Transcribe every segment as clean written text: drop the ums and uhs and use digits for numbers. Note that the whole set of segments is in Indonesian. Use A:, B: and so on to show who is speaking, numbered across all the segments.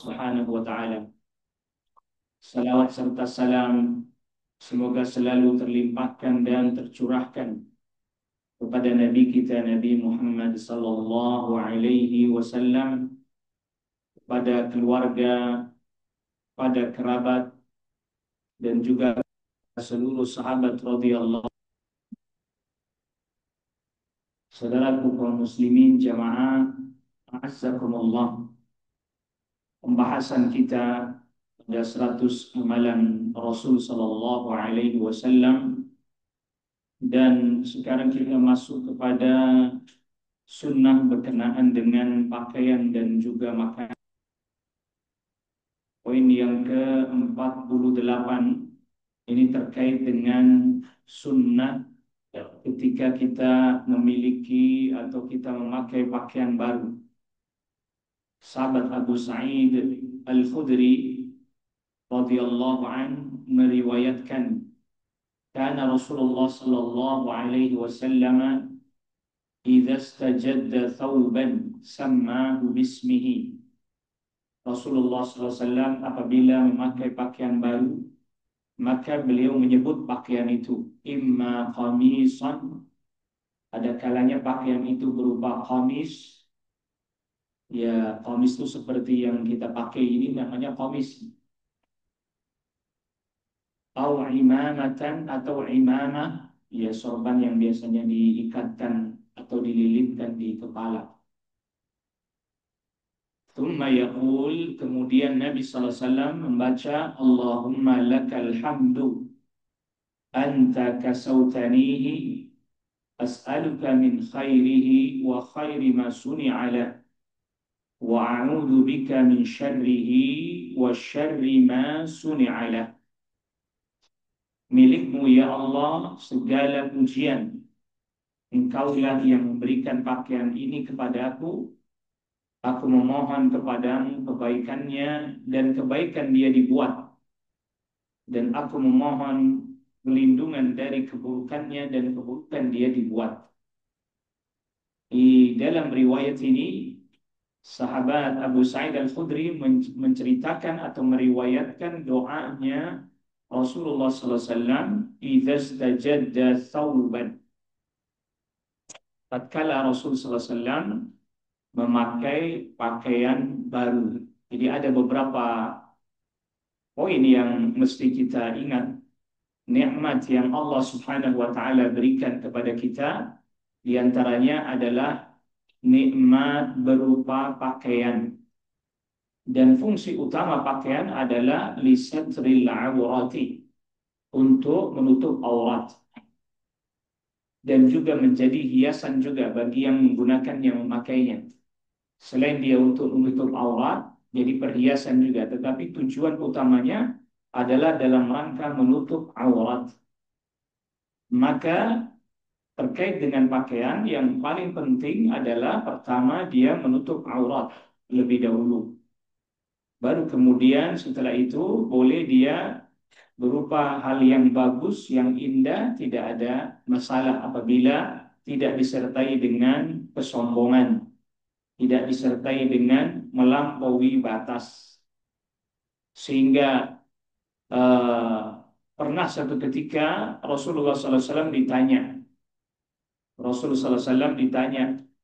A: Subhanahu wa ta'ala. Salawat serta salam semoga selalu terlimpahkan dan tercurahkan kepada Nabi kita Nabi Muhammad sallallahu alaihi wasallam, pada keluarga, pada kerabat, dan juga seluruh sahabat radhiyallahu. Saudaraku kaum muslimin jamaah, a'azzakumullah. Pembahasan kita pada 100 amalan Rasul sallallahu alaihi wasallam, dan sekarang kita masuk kepada sunnah berkenaan dengan pakaian dan juga makanan. Poin yang ke-48 ini terkait dengan sunnah ketika kita memiliki atau kita memakai pakaian baru. Sahabat Abu Sa'id Al-Khudri radhiyallahu an meriwayatkan, kana Rasulullah sallallahu alaihi wasallam idza istajadda thawban sammahu bismihi. Rasulullah SAW apabila memakai pakaian baru, maka beliau menyebut pakaian itu imma qamisan, ada kalanya pakaian itu berupa qamis. Ya, qamis itu seperti yang kita pakai ini namanya qamis. Au imamatan, atau imamah, ya sorban yang biasanya diikatkan atau dililitkan di kepala. Thumma yaqul, kemudian Nabi sallallahu alaihi wasallam membaca Allahumma lakal hamdu anta kasautanihi as'aluka min khairihi wa khairi ma suni'a la wa a'udzu bika min syarrihi wa syarri ma suni'a la. Milikmu ya Allah segala pujian, Engkaulah yang memberikan pakaian ini kepadaku. Aku memohon kepadamu kebaikannya dan kebaikan dia dibuat, dan aku memohon perlindungan dari keburukannya dan keburukan dia dibuat. Di dalam riwayat ini, sahabat Abu Sa'id Al-Khudri menceritakan atau meriwayatkan doanya Rasulullah SAW idza istajadda thawban. Tatkala Rasulullah SAW memakai pakaian baru. Jadi ada beberapa poin yang mesti kita ingat. Nikmat yang Allah Subhanahu wa taala berikan kepada kita, di antaranya adalah nikmat berupa pakaian. Dan fungsi utama pakaian adalah lisatril awrati, untuk menutup aurat, dan juga menjadi hiasan juga bagi yang menggunakannya, memakainya. Selain dia untuk menutup aurat, jadi perhiasan juga. Tetapi tujuan utamanya adalah dalam rangka menutup aurat. Maka terkait dengan pakaian, yang paling penting adalah pertama dia menutup aurat lebih dahulu. Baru kemudian setelah itu boleh dia berupa hal yang bagus, yang indah, tidak ada masalah apabila tidak disertai dengan kesombongan, tidak disertai dengan melampaui batas. Sehingga pernah satu ketika Rasulullah SAW ditanya,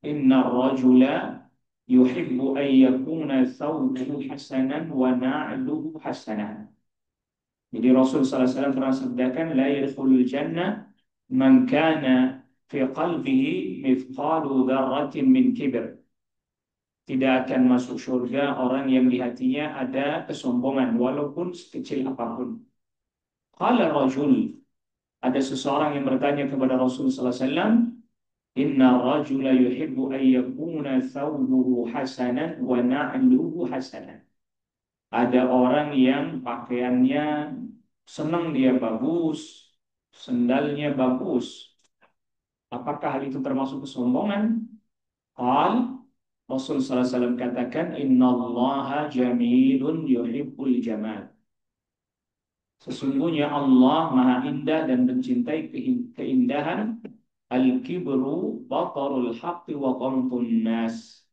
A: Inna rajula yuhibbu an yakuna thawbuhu hasanan wa na'luhu hasanan. Jadi Rasul SAW pernah sabdakan, la yadkhulul jannah man kana fi qalbihi mithqalu dzarratin min kibr. Tidak akan masuk surga orang yang di hatinya ada kesombongan, walaupun sekecil apapun. Qala rajul, ada seseorang yang bertanya kepada Rasul sallallahu alaihi wasallam, inna rajula yuhibbu an yakuna thawbuhu hasanan wa na'luhu hasanan. Ada orang yang pakaiannya senang, dia bagus, sendalnya bagus. Apakah hal itu termasuk kesombongan? Qal, Rasul sallallahu alaihi wasallam katakan, innallaha jamilun yuhibbul jamal. Sesungguhnya Allah Maha Indah dan mencintai keindahan. Al-kibru batarul haqqi wa ghamtun nas.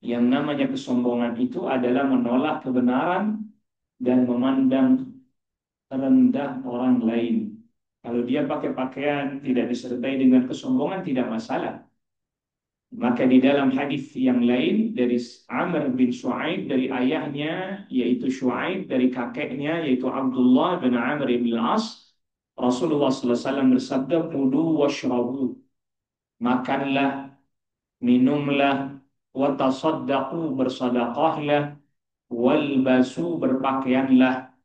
A: Yang namanya kesombongan itu adalah menolak kebenaran dan memandang rendah orang lain. Kalau dia pakai pakaian tidak disertai dengan kesombongan tidak masalah. Maka di dalam hadis yang lain dari Amr bin Shu'aib dari ayahnya yaitu Shu'aib dari kakeknya yaitu Abdullah bin Amr bin Al-As, Rasulullah SAW bersabda, "Kulu washrabu." Makanlah, minumlah, wa tasaddaqu, bersedekahlah, walbasu, berpakaianlah,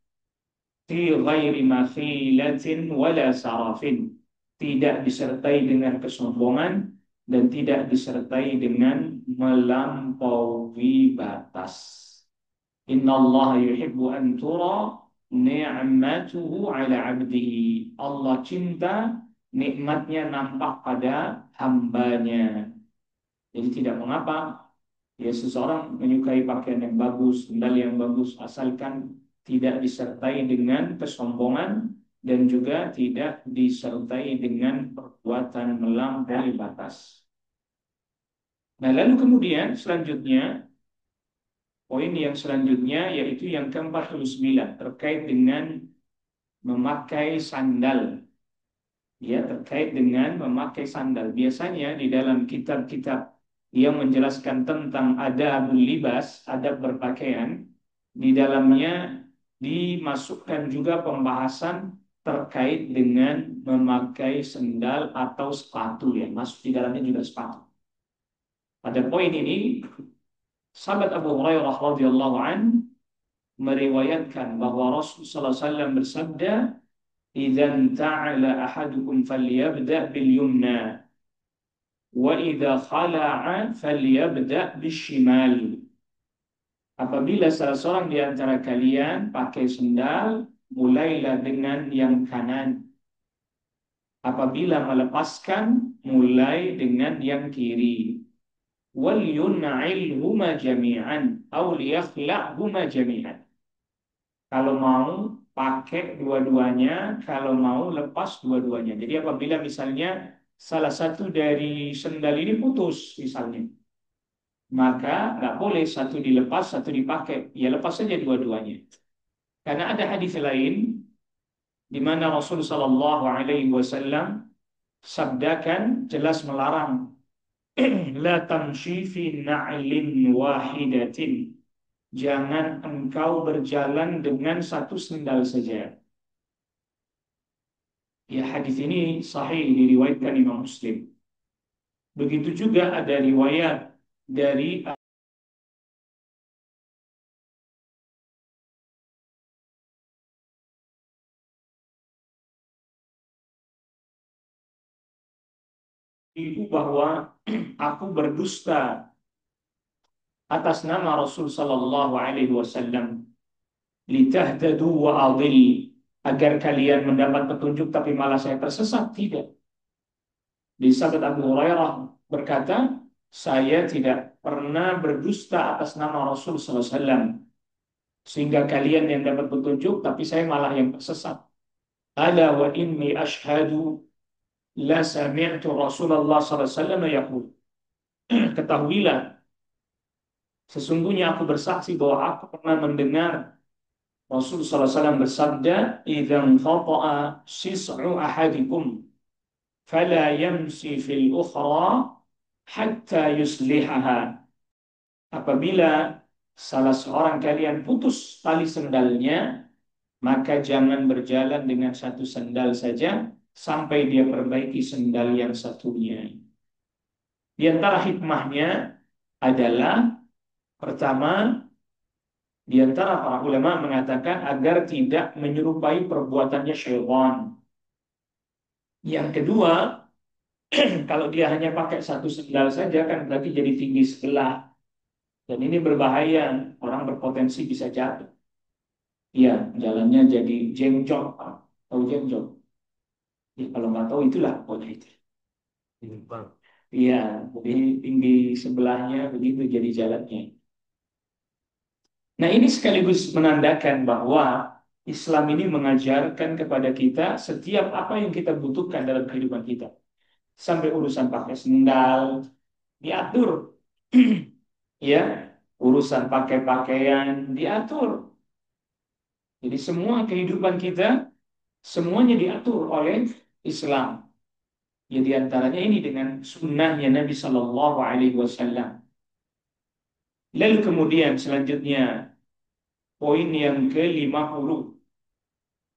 A: fi ghairi makhilatin wala sarafin, tidak disertai dengan kesombongan dan tidak disertai dengan melampaui batas. Innallaha yuhibbu an tura ni'matuhu ala 'abdihi. Allah cinta nikmatnya nampak pada hambanya. Jadi tidak mengapa ya seseorang menyukai pakaian yang bagus, sendal yang bagus, asalkan tidak disertai dengan kesombongan dan juga tidak disertai dengan perbuatan melampaui batas. Nah, lalu kemudian selanjutnya, poin yang selanjutnya yaitu yang ke-49 terkait dengan memakai sandal. Ya, terkait dengan memakai sandal. Biasanya di dalam kitab-kitab yang menjelaskan tentang adabul libas, adab berpakaian, di dalamnya dimasukkan juga pembahasan terkait dengan memakai sendal atau sepatu ya, masuk di dalamnya juga sepatu. Pada poin ini, sahabat Abu Hurairah radhiyallahu an meriwayatkan bahwa Rasulullah SAW bersabda, "Idzan ta'ala ahadukum falyabda bil yumna wa idza khala'a falyabda bishimal." Apabila salah seorang di antara kalian pakai sendal, mulailah dengan yang kanan. Apabila melepaskan, mulai dengan yang kiri. Wal yun'ilhuma jami'an aw liyakhla'huma jami'an. Kalau mau pakai dua-duanya, kalau mau lepas dua-duanya. Jadi apabila misalnya salah satu dari sendal ini putus misalnya, maka nggak boleh satu dilepas, satu dipakai. Ya lepas saja dua-duanya. Karena ada hadis lain di mana Rasul Shallallahu Alaihi Wasallam sabdakan jelas melarang la tamshi fi na'lin wahidatin. Jangan engkau berjalan dengan satu sendal saja. Ya hadis ini sahih diriwayatkan Imam Muslim. Begitu juga ada riwayat dari ibu bahwa aku berdusta atas nama Rasul Sallallahu Alaihi Wasallam, litahtadu wa adil, agar kalian mendapat petunjuk tapi malah saya tersesat. Tidak. Di sahabat Abu Hurairah berkata, saya tidak pernah berdusta atas nama Rasul Sallallahu Alaihi Wasallam sehingga kalian yang dapat petunjuk tapi saya malah yang tersesat. Ala wa inni ashhadu la sami'tu Rasulullah sallallahu alaihi wasallam yaqul. Ketahuilah, sesungguhnya aku bersaksi bahwa aku pernah mendengar Rasul sallallahu alaihi wasallam bersabda, "Idzan khata'a sis'u ahadikum fala yamsi fil ukhra hatta yuslihaha." Apabila salah seorang kalian putus tali sendalnya, maka jangan berjalan dengan satu sendal saja sampai dia perbaiki sendal yang satunya. Di antara hikmahnya adalah pertama, di antara para ulama mengatakan agar tidak menyerupai perbuatannya syaitan. Yang kedua, kalau dia hanya pakai satu sendal saja kan berarti jadi tinggi sebelah. Dan ini berbahaya, orang berpotensi bisa jatuh. Iya, jalannya jadi jengjot. Tahu jengjot? Ya, kalau nggak tahu itulah pokoknya itu. Iya, jadi tinggi sebelahnya begitu jadi jalannya. Nah, ini sekaligus menandakan bahwa Islam ini mengajarkan kepada kita setiap apa yang kita butuhkan dalam kehidupan kita. Sampai urusan pakai sendal, diatur. Ya, urusan pakai pakaian diatur. Jadi semua kehidupan kita semuanya diatur oleh Islam. Ya diantaranya ini dengan sunnahnya Nabi Shallallahu Alaihi Wasallam. Lalu kemudian selanjutnya poin yang ke-50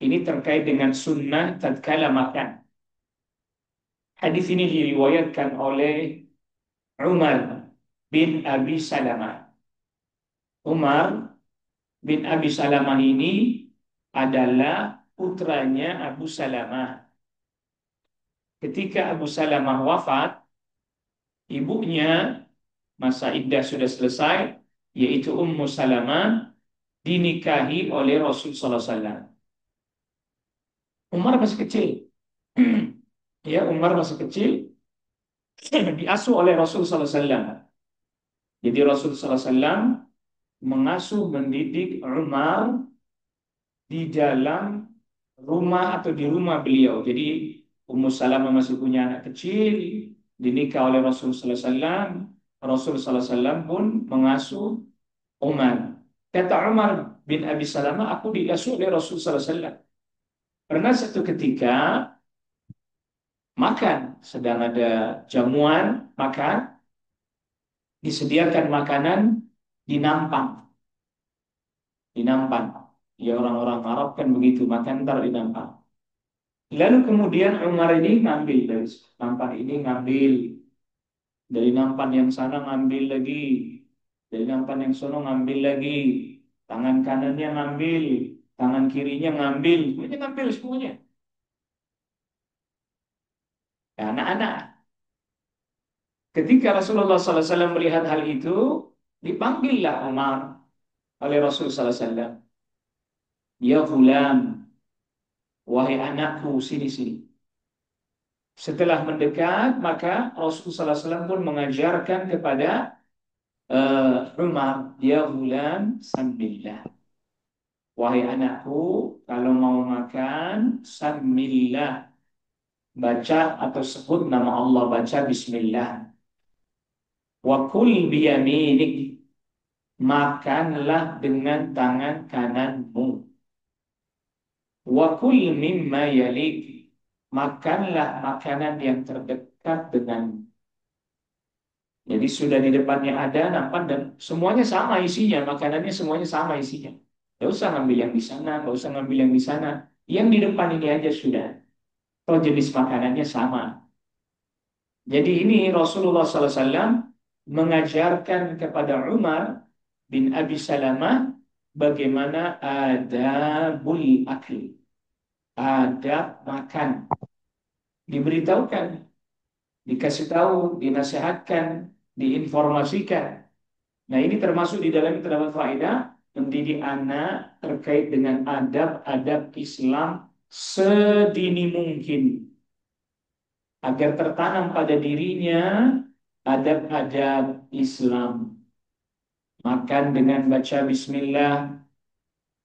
A: ini terkait dengan sunnah tatkala makan. Hadis ini diriwayatkan oleh Umar bin Abi Salamah. Umar bin Abi Salamah ini adalah putranya Abu Salamah. Ketika Abu Salamah wafat, ibunya masa iddah sudah selesai, yaitu Ummu Salamah dinikahi oleh Rasul Sallallahu Alaihi Wasallam. Umar masih kecil, ya Umar masih kecil, diasuh oleh Rasul Sallallahu Alaihi Wasallam. Jadi Rasul Sallallahu Alaihi Wasallam mengasuh mendidik Umar di dalam rumah atau di rumah beliau. Jadi Ummu Salamah masih punya anak kecil, dinikah oleh Rasul Sallallahu Alaihi Wasallam. Rasul Sallallahu Alaihi Wasallam pun mengasuh Umar. Kata Umar bin Abi Salamah, aku diasuh oleh Rasul Sallallahu Alaihi Wasallam. Pernah satu ketika makan, sedang ada jamuan makan, disediakan makanan di nampan, di nampan. Ya orang-orang Arab kan begitu, makan ntar di nampan. Lalu kemudian Umar ini ngambil dari nampan ini, ngambil dari nampan yang sana, ngambil lagi dari nampan yang sana, ngambil lagi, tangan kanannya ngambil, tangan kirinya ngambil, semuanya ngambil semuanya. Ya, anak-anak. Ketika Rasulullah SAW melihat hal itu, dipanggillah Umar oleh Rasul SAW. Ya gulam, wahai anakku, sini-sini. Setelah mendekat, maka Rasul SAW pun mengajarkan kepada Umar, ya gulam, sambillah. Wahai anakku, kalau mau makan, sambillah. Baca atau sebut nama Allah, baca bismillah. Wa kul biyaminik. Makanlah dengan tangan kananmu. Wa kul mimma yalik. Makanlah makanan yang terdekat dengan. Jadi sudah di depannya ada nampan dan semuanya sama isinya, makanannya semuanya sama isinya. Gak usah ngambil yang di sana, gak usah ngambil yang di sana. Yang di depan ini aja sudah. Toh jenis makanannya sama. Jadi ini Rasulullah SAW mengajarkan kepada Umar bin Abi Salamah bagaimana adabul akli, adab makan. Diberitahukan, dikasih tahu, dinasihatkan, diinformasikan. Nah ini termasuk di dalam terdapat faedah mendidik anak terkait dengan adab-adab Islam sedini mungkin agar tertanam pada dirinya adab-adab Islam. Makan dengan baca bismillah.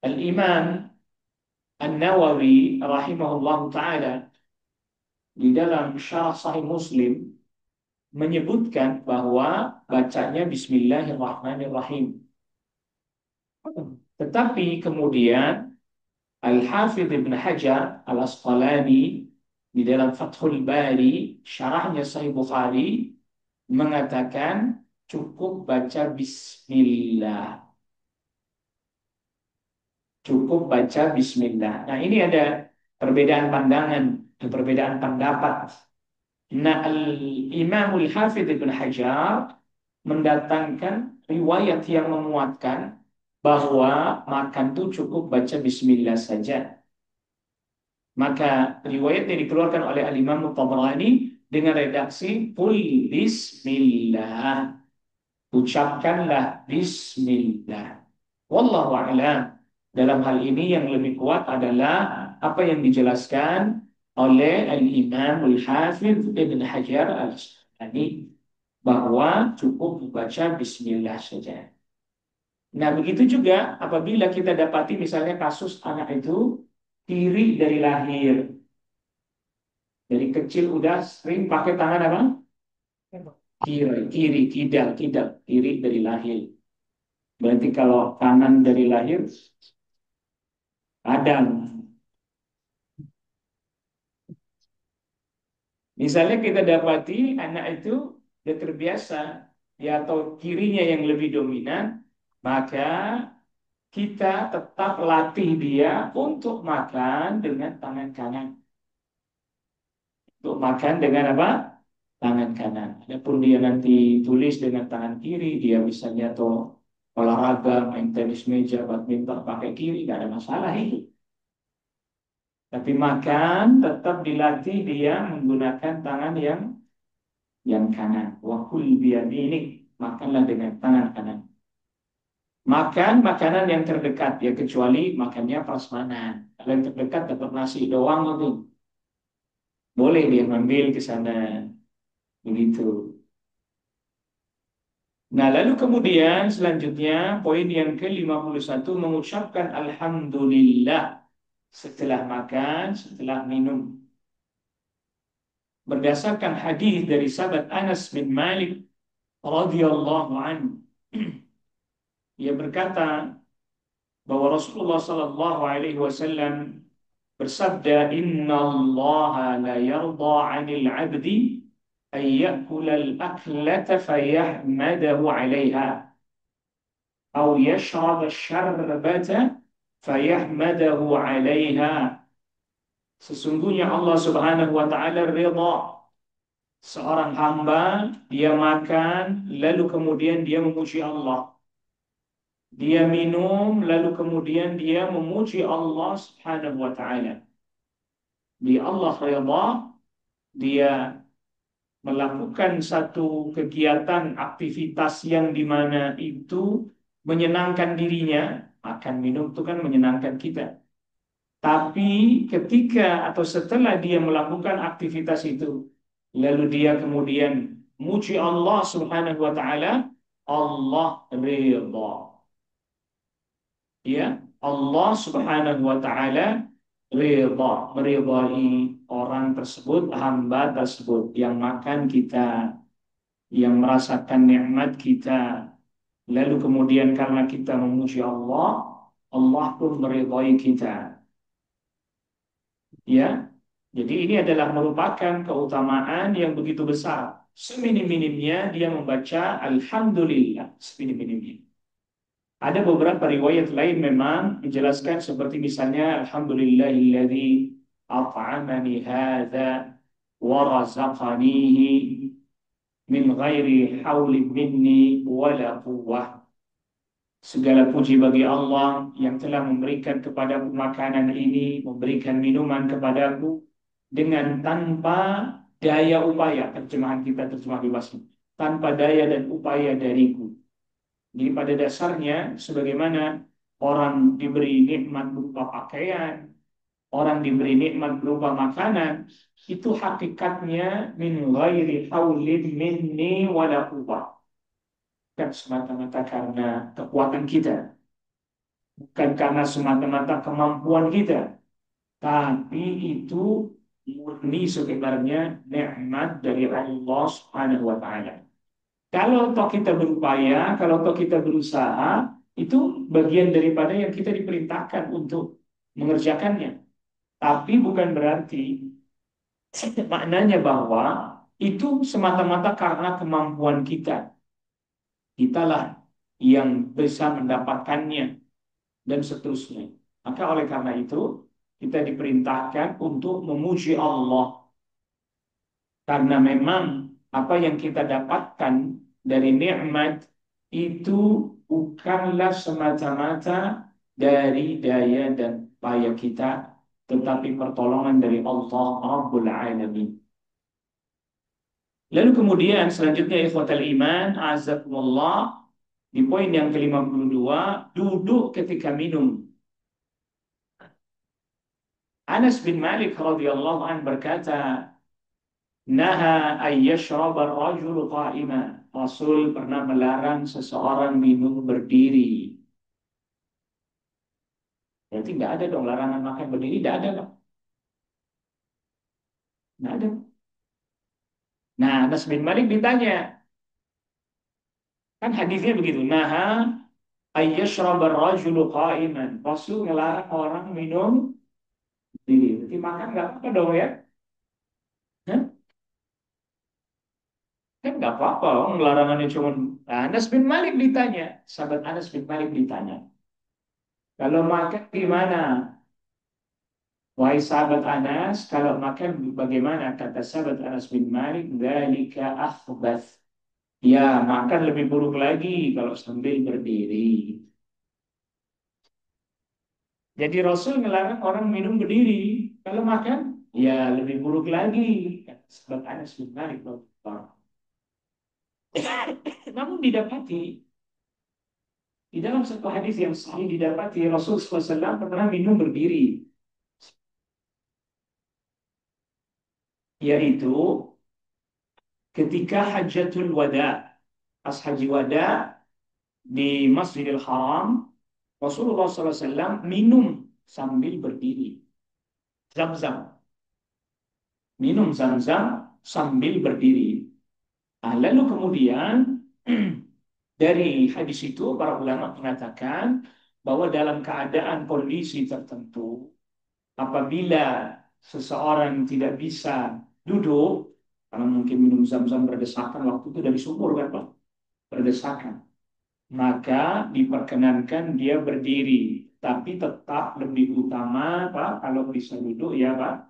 A: Al-Imam An-Nawawi rahimahullah ta'ala di dalam Syarah Sahih Muslim menyebutkan bahwa bacanya Bismillahirrahmanirrahim. Tetapi kemudian Al-Hafidh Ibn Hajar Al-Asqalani di dalam Fathul Bari, syarahnya Sahih Bukhari, mengatakan cukup baca Bismillah. Cukup baca Bismillah. Nah ini ada perbedaan pandangan, perbedaan pendapat. Nah Al-Imamul Hafidh Ibn Hajar mendatangkan riwayat yang menguatkan bahwa makan itu cukup baca Bismillah saja. Maka riwayat yang dikeluarkan oleh Al-Imam Tabrani dengan redaksi Qul Bismillah. Ucapkanlah Bismillah. Wallahu a'lam. Dalam hal ini yang lebih kuat adalah apa yang dijelaskan oleh Al-Imam Al-Hafidh Ibn Hajar Al-Asqalani bahwa cukup membaca Bismillah saja. Nah begitu juga apabila kita dapati misalnya kasus anak itu kiri dari lahir, dari kecil udah sering pakai tangan apa? kiri dari lahir. Berarti kalau kanan dari lahir, Adam. Misalnya kita dapati anak itu sudah terbiasa, ya atau kirinya yang lebih dominan, maka kita tetap latih dia untuk makan dengan tangan kanan. Untuk makan dengan apa? Tangan kanan. Adapun dia nanti tulis dengan tangan kiri, dia misalnya atau olahraga, main tenis meja, badminton pakai kiri, nggak ada masalah itu. Tapi makan tetap dilatih dia menggunakan tangan yang kanan. Wakul biyaminik, makanlah dengan tangan kanan. Makan makanan yang terdekat, ya kecuali makannya prasmanan. Kalau yang terdekat dapat nasi doang itu, boleh dia ngambil ke sana, begitu. Nah, lalu kemudian selanjutnya poin yang ke-51 mengucapkan alhamdulillah setelah makan, setelah minum. Berdasarkan hadis dari sahabat Anas bin Malik radhiyallahu anhu, ia berkata bahwa Rasulullah sallallahu alaihi wasallam bersabda, "Inna Allah la yarda 'anil 'abdi ay ya'kula al-aklata fayahmadahu 'alaiha aw yashraba asy-syarbata fayahmadahu 'alaiha." Sesungguhnya Allah Subhanahu wa taala ridha seorang hamba dia makan lalu kemudian dia memuji Allah. Dia minum lalu kemudian dia memuji Allah Subhanahu wa taala. Di Allah ridha, dia melakukan satu kegiatan aktivitas yang dimana itu menyenangkan dirinya. Makan minum itu kan menyenangkan kita. Tapi ketika atau setelah dia melakukan aktivitas itu, lalu dia kemudian muji Allah Subhanahu wa taala, Allah ridha. Ya, Allah Subhanahu wa taala ridha, meridhai orang tersebut, hamba tersebut yang makan kita, yang merasakan nikmat kita. Lalu kemudian karena kita memuji Allah, Allah pun meridhai kita. Ya, jadi ini adalah merupakan keutamaan yang begitu besar. Seminim-minimnya dia membaca Alhamdulillah, seminim-minimnya. Ada beberapa riwayat lain memang menjelaskan seperti misalnya Alhamdulillahilladzi at'amani hadza wa razaqanihi min ghairi haulin minni wala quwwah. Segala puji bagi Allah yang telah memberikan kepadaku makanan ini, memberikan minuman kepadaku dengan tanpa daya upaya. Terjemahan kita terjemah bebasnya. Tanpa daya dan upaya dariku. Jadi pada dasarnya sebagaimana orang diberi nikmat berupa pakaian, orang diberi nikmat berupa makanan, itu hakikatnya min ghairi haulin minni wala quwwah. Bukan semata-mata karena kekuatan kita, bukan karena semata-mata kemampuan kita, tapi itu murni sebenarnya nikmat dari Allah Subhanahu wa taala. Kalau toh kita berupaya, kalau toh kita berusaha, itu bagian daripada yang kita diperintahkan untuk mengerjakannya. Tapi bukan berarti maknanya bahwa itu semata-mata karena kemampuan kita. Kitalah yang bisa mendapatkannya dan seterusnya. Maka oleh karena itu kita diperintahkan untuk memuji Allah karena memang apa yang kita dapatkan dari nikmat itu bukanlah semata-mata dari daya dan upaya kita, tetapi pertolongan dari Allah Rabbul Alamin. Lalu kemudian selanjutnya ikhwatal iman, azakumullah, di poin yang ke-52, duduk ketika minum. Anas bin Malik radhiyallahu an berkata, "Naha ayyashraba ar-rajulu qa'ima." Rasul pernah melarang seseorang minum berdiri. Berarti nggak ada dong larangan makan berdiri, nggak ada dong. Nggak ada. Nah, Anas bin Malik ditanya, Kan hadisnya begitu. Naha ayyashrabar rajulu qa'iman. Rasul ngelarang orang minum diri. Berarti makan nggak apa-apa dong ya? Hah? Kan nggak apa-apa. Oh, larangannya cuma Anas bin Malik ditanya. Sahabat Anas bin Malik ditanya. Kalau makan gimana? Wahai sahabat Anas, kalau makan bagaimana? Kata sahabat Anas bin Malik, dzalika akhbath. Ya, makan lebih buruk lagi kalau sambil berdiri. Jadi Rasul melarang orang minum berdiri. Kalau makan, ya lebih buruk lagi. Kata sahabat Anas bin Malik. Namun di dalam satu hadis yang sahih didapati Rasul SAW pernah minum berdiri. Yaitu ketika Hajjatul Wada, pas Haji Wada di Masjidil Haram, Rasulullah SAW minum sambil berdiri. Zam-zam. Minum zam-zam sambil berdiri. Nah, lalu kemudian dari hadis itu para ulama mengatakan bahwa dalam keadaan kondisi tertentu, apabila seseorang tidak bisa duduk, karena mungkin minum zam-zam berdesakan, waktu itu dari sumur kan Pak, berdesakan, maka diperkenankan dia berdiri, tapi tetap lebih utama Pak kalau bisa duduk ya Pak.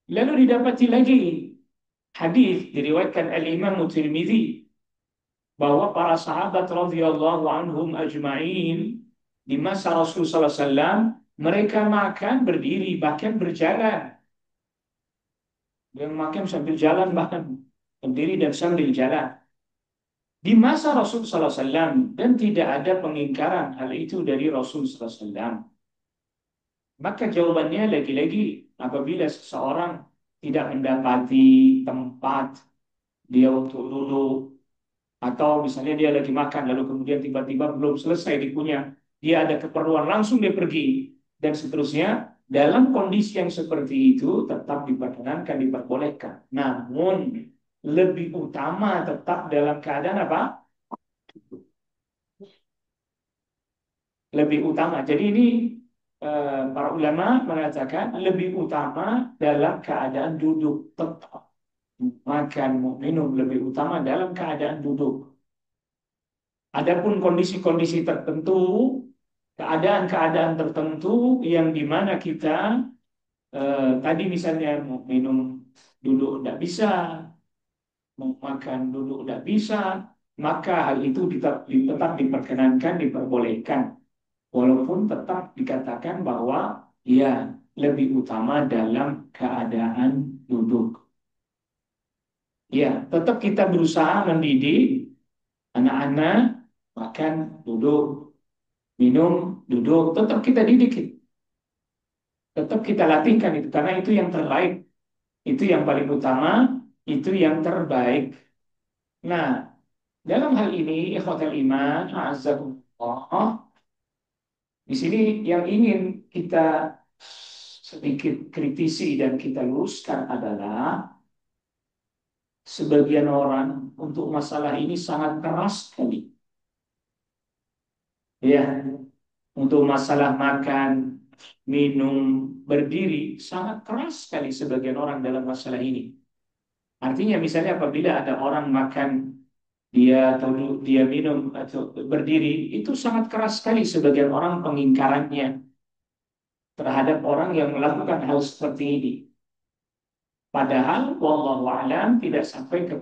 A: Lalu didapati lagi hadis diriwayatkan Al-Imam Tirmidzi bahwa para sahabat radhiyallahu anhum ajma'in di masa Rasulullah SAW mereka makan berdiri bahkan berjalan. Yang makan sambil jalan bahkan berdiri dan sambil jalan. Di masa Rasulullah SAW dan tidak ada pengingkaran hal itu dari Rasulullah SAW. Maka jawabannya lagi-lagi apabila seseorang tidak mendapati tempat dia untuk duduk atau misalnya dia lagi makan lalu kemudian tiba-tiba belum selesai dikunyah, dia ada keperluan langsung dia pergi dan seterusnya. Dalam kondisi yang seperti itu tetap diperkenankan, diperbolehkan. Namun lebih utama tetap dalam keadaan apa? Lebih utama. Jadi ini para ulama mengatakan lebih utama dalam keadaan duduk, tetap makan, minum lebih utama dalam keadaan duduk. Adapun kondisi-kondisi tertentu, keadaan-keadaan tertentu yang dimana kita tadi misalnya mau minum duduk tidak bisa, mau makan duduk tidak bisa, maka hal itu tetap diperkenankan, diperbolehkan. Walaupun tetap dikatakan bahwa ya lebih utama dalam keadaan duduk. Ya, tetap kita berusaha mendidik anak-anak makan duduk, minum duduk, tetap kita didik, tetap kita latihkan itu karena itu yang terbaik, itu yang paling utama, itu yang terbaik. Nah, dalam hal ini ikhwatal iman, a'azzakumullah, di sini yang ingin kita sedikit kritisi dan kita luruskan adalah sebagian orang untuk masalah ini sangat keras sekali. Ya, untuk masalah makan, minum, berdiri sangat keras sekali sebagian orang dalam masalah ini. Artinya misalnya apabila ada orang makan dia atau dia minum atau berdiri itu sangat keras sekali sebagian orang pengingkarannya terhadap orang yang melakukan hal seperti ini. Padahal wallahu a'lam tidak sampai ke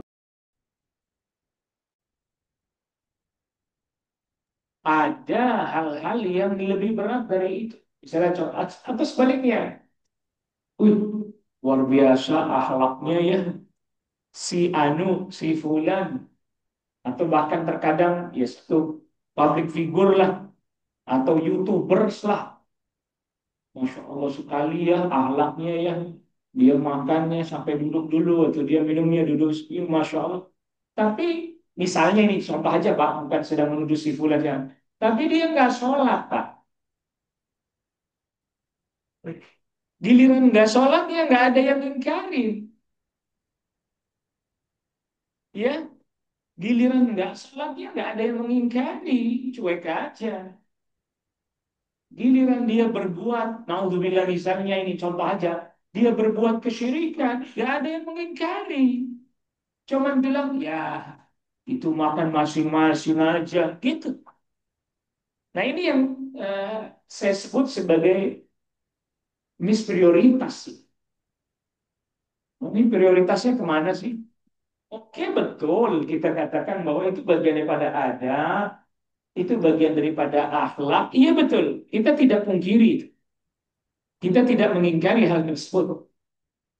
A: ada hal-hal yang lebih berat dari itu. Misalnya contoh atau sebaliknya. Luar biasa akhlaknya ya si Anu, si Fulan atau bahkan terkadang ya satu public figure lah atau YouTubers lah. Masya Allah sekali ya akhlaknya ya. Dia makannya sampai duduk dulu atau dia minumnya duduk. Ya, Masya Allah. Tapi misalnya ini contoh aja Pak, bukan sedang menuduh si Fulan ya. Tapi dia nggak sholat Pak. Giliran nggak sholat ya nggak ada yang ingkarin. Ya, Giliran nggak sholat dia nggak ada yang mengingkari, cuek aja. Giliran dia berbuat, naudzubillah misalnya ini contoh aja, dia berbuat kesyirikan, nggak ada yang mengingkari. Cuman bilang, ya itu makan masing-masing aja, gitu. Nah ini yang eh, saya sebut sebagai misprioritas. Ini prioritasnya kemana sih? Oke betul, kita katakan bahwa itu bagian daripada adab, itu bagian daripada akhlak. Iya betul, kita tidak pungkiri itu. Kita tidak mengingkari hal tersebut.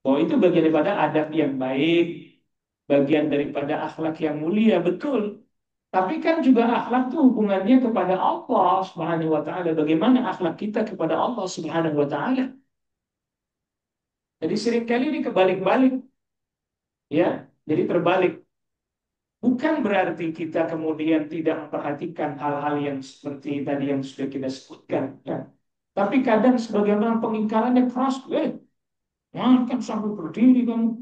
A: Bahwa itu bagian daripada adab yang baik, bagian daripada akhlak yang mulia, betul. Tapi kan juga akhlak itu hubungannya kepada Allah Subhanahu wa taala. Bagaimana akhlak kita kepada Allah Subhanahu wa taala? Jadi seringkali ini kebalik-balik, ya. Jadi terbalik. Bukan berarti kita kemudian tidak memperhatikan hal-hal yang seperti tadi yang sudah kita sebutkan, ya. Tapi kadang sebagaimana pengingkarannya keras, makan sambil berdiri kamu,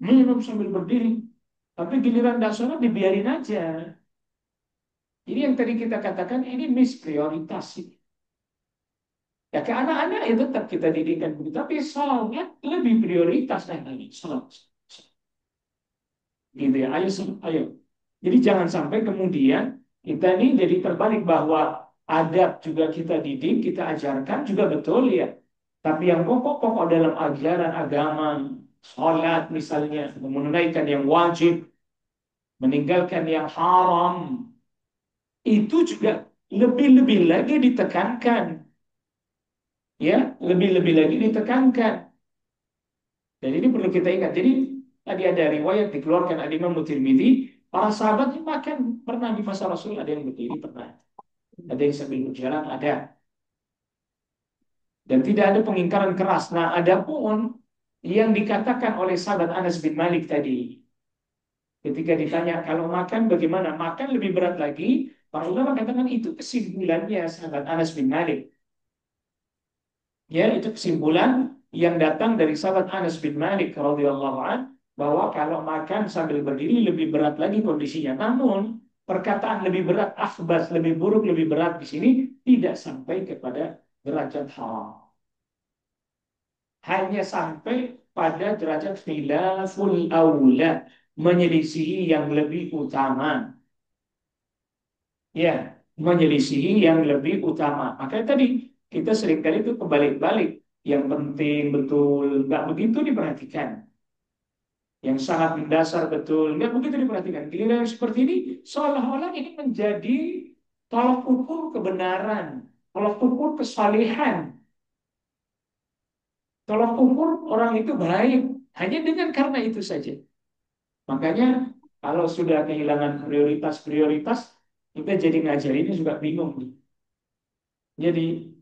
A: minum sambil berdiri. Tapi giliran dasarnya dibiarin aja. Ini yang tadi kita katakan ini misprioritas. Ya ke anak-anak ya tetap kita didikan begitu. Tapi sholat lebih prioritas dari sholat. Gitu ya, ayo, ayo. Jadi jangan sampai kemudian kita ini jadi terbalik bahwa adab juga kita didik, kita ajarkan juga betul ya. Tapi yang pokok-pokok dalam ajaran agama, sholat misalnya, menunaikan yang wajib, meninggalkan yang haram, itu juga lebih-lebih lagi ditekankan. Ya, lebih-lebih lagi ditekankan. Dan ini perlu kita ingat. Jadi tadi ada riwayat dikeluarkan oleh Imam Tirmidzi, para sahabat ini makan pernah di masa Rasul, ada yang berdiri pernah, ada yang sambil berjalan, ada. Dan tidak ada pengingkaran keras. Nah, ada pun yang dikatakan oleh sahabat Anas bin Malik tadi, ketika ditanya kalau makan bagaimana, makan lebih berat lagi. Para ulama katakan itu kesimpulannya sahabat Anas bin Malik. Ya, itu kesimpulan yang datang dari sahabat Anas bin Malik radhiyallahu an bahwa kalau makan sambil berdiri lebih berat lagi kondisinya. Namun perkataan lebih berat, akhbas lebih buruk, lebih berat di sini tidak sampai kepada derajat haram. Hanya sampai pada derajat khilaful aula, menyelisihi yang lebih utama. Ya, menyelisihi yang lebih utama. Makanya tadi kita seringkali itu kebalik-balik. Yang penting betul, nggak begitu diperhatikan. Yang sangat mendasar betul, nggak begitu diperhatikan. Giliran yang seperti ini, seolah-olah ini menjadi tolak ukur kebenaran, tolak ukur kesalehan, tolak ukur orang itu baik. Hanya dengan karena itu saja. Makanya kalau sudah kehilangan prioritas-prioritas, kita jadi ngajarinnya juga bingung. Jadi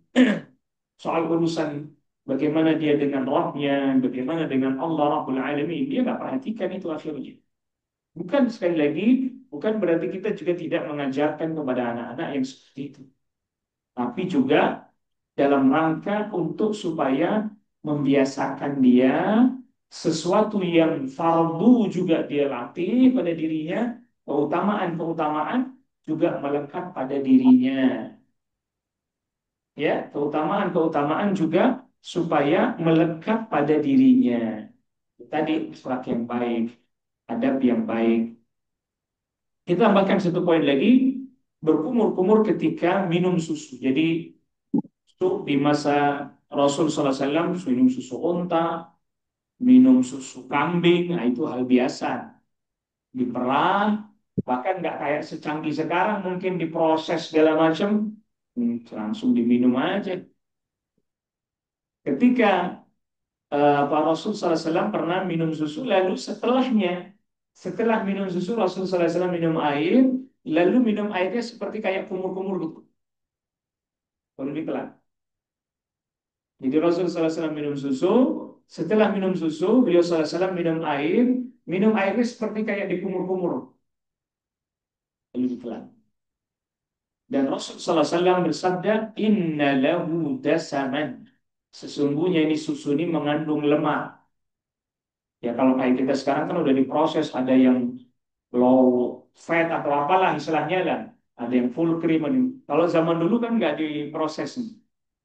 A: soal urusan bagaimana dia dengan Rabbnya, bagaimana dengan Allah Rabbul Alamin, dia nggak perhatikan itu akhirnya. Bukan sekali lagi, bukan berarti kita juga tidak mengajarkan kepada anak-anak yang seperti itu. Tapi juga dalam rangka untuk supaya membiasakan dia sesuatu yang fardu juga dia latih pada dirinya, keutamaan-keutamaan juga melekat pada dirinya. Ya, keutamaan-keutamaan juga supaya melekat pada dirinya. Tadi akhlak yang baik, adab yang baik. Kita tambahkan satu poin lagi, berkumur-kumur ketika minum susu. Jadi susu di masa Rasul SAW, minum susu unta, minum susu kambing, nah itu hal biasa. Diperah, bahkan nggak kayak secanggih sekarang, mungkin diproses segala macam, langsung diminum aja. Ketika Pak Rasul SAW pernah minum susu, lalu setelah minum susu, Rasul SAW minum air, lalu minum airnya seperti kayak kumur-kumur gitu, baru ditelan. Jadi Rasul SAW minum susu, setelah minum susu, beliau SAW minum airnya seperti kayak dikumur-kumur, lalu ditelan. Dan Rasul SAW bersabda, Inna lahu dasaman. Sesungguhnya ini susu ini mengandung lemak. Ya kalau kayak kita sekarang kan udah diproses, ada yang low fat atau apalah istilahnya lah. Ada yang full cream. Kalau zaman dulu kan nggak diproses,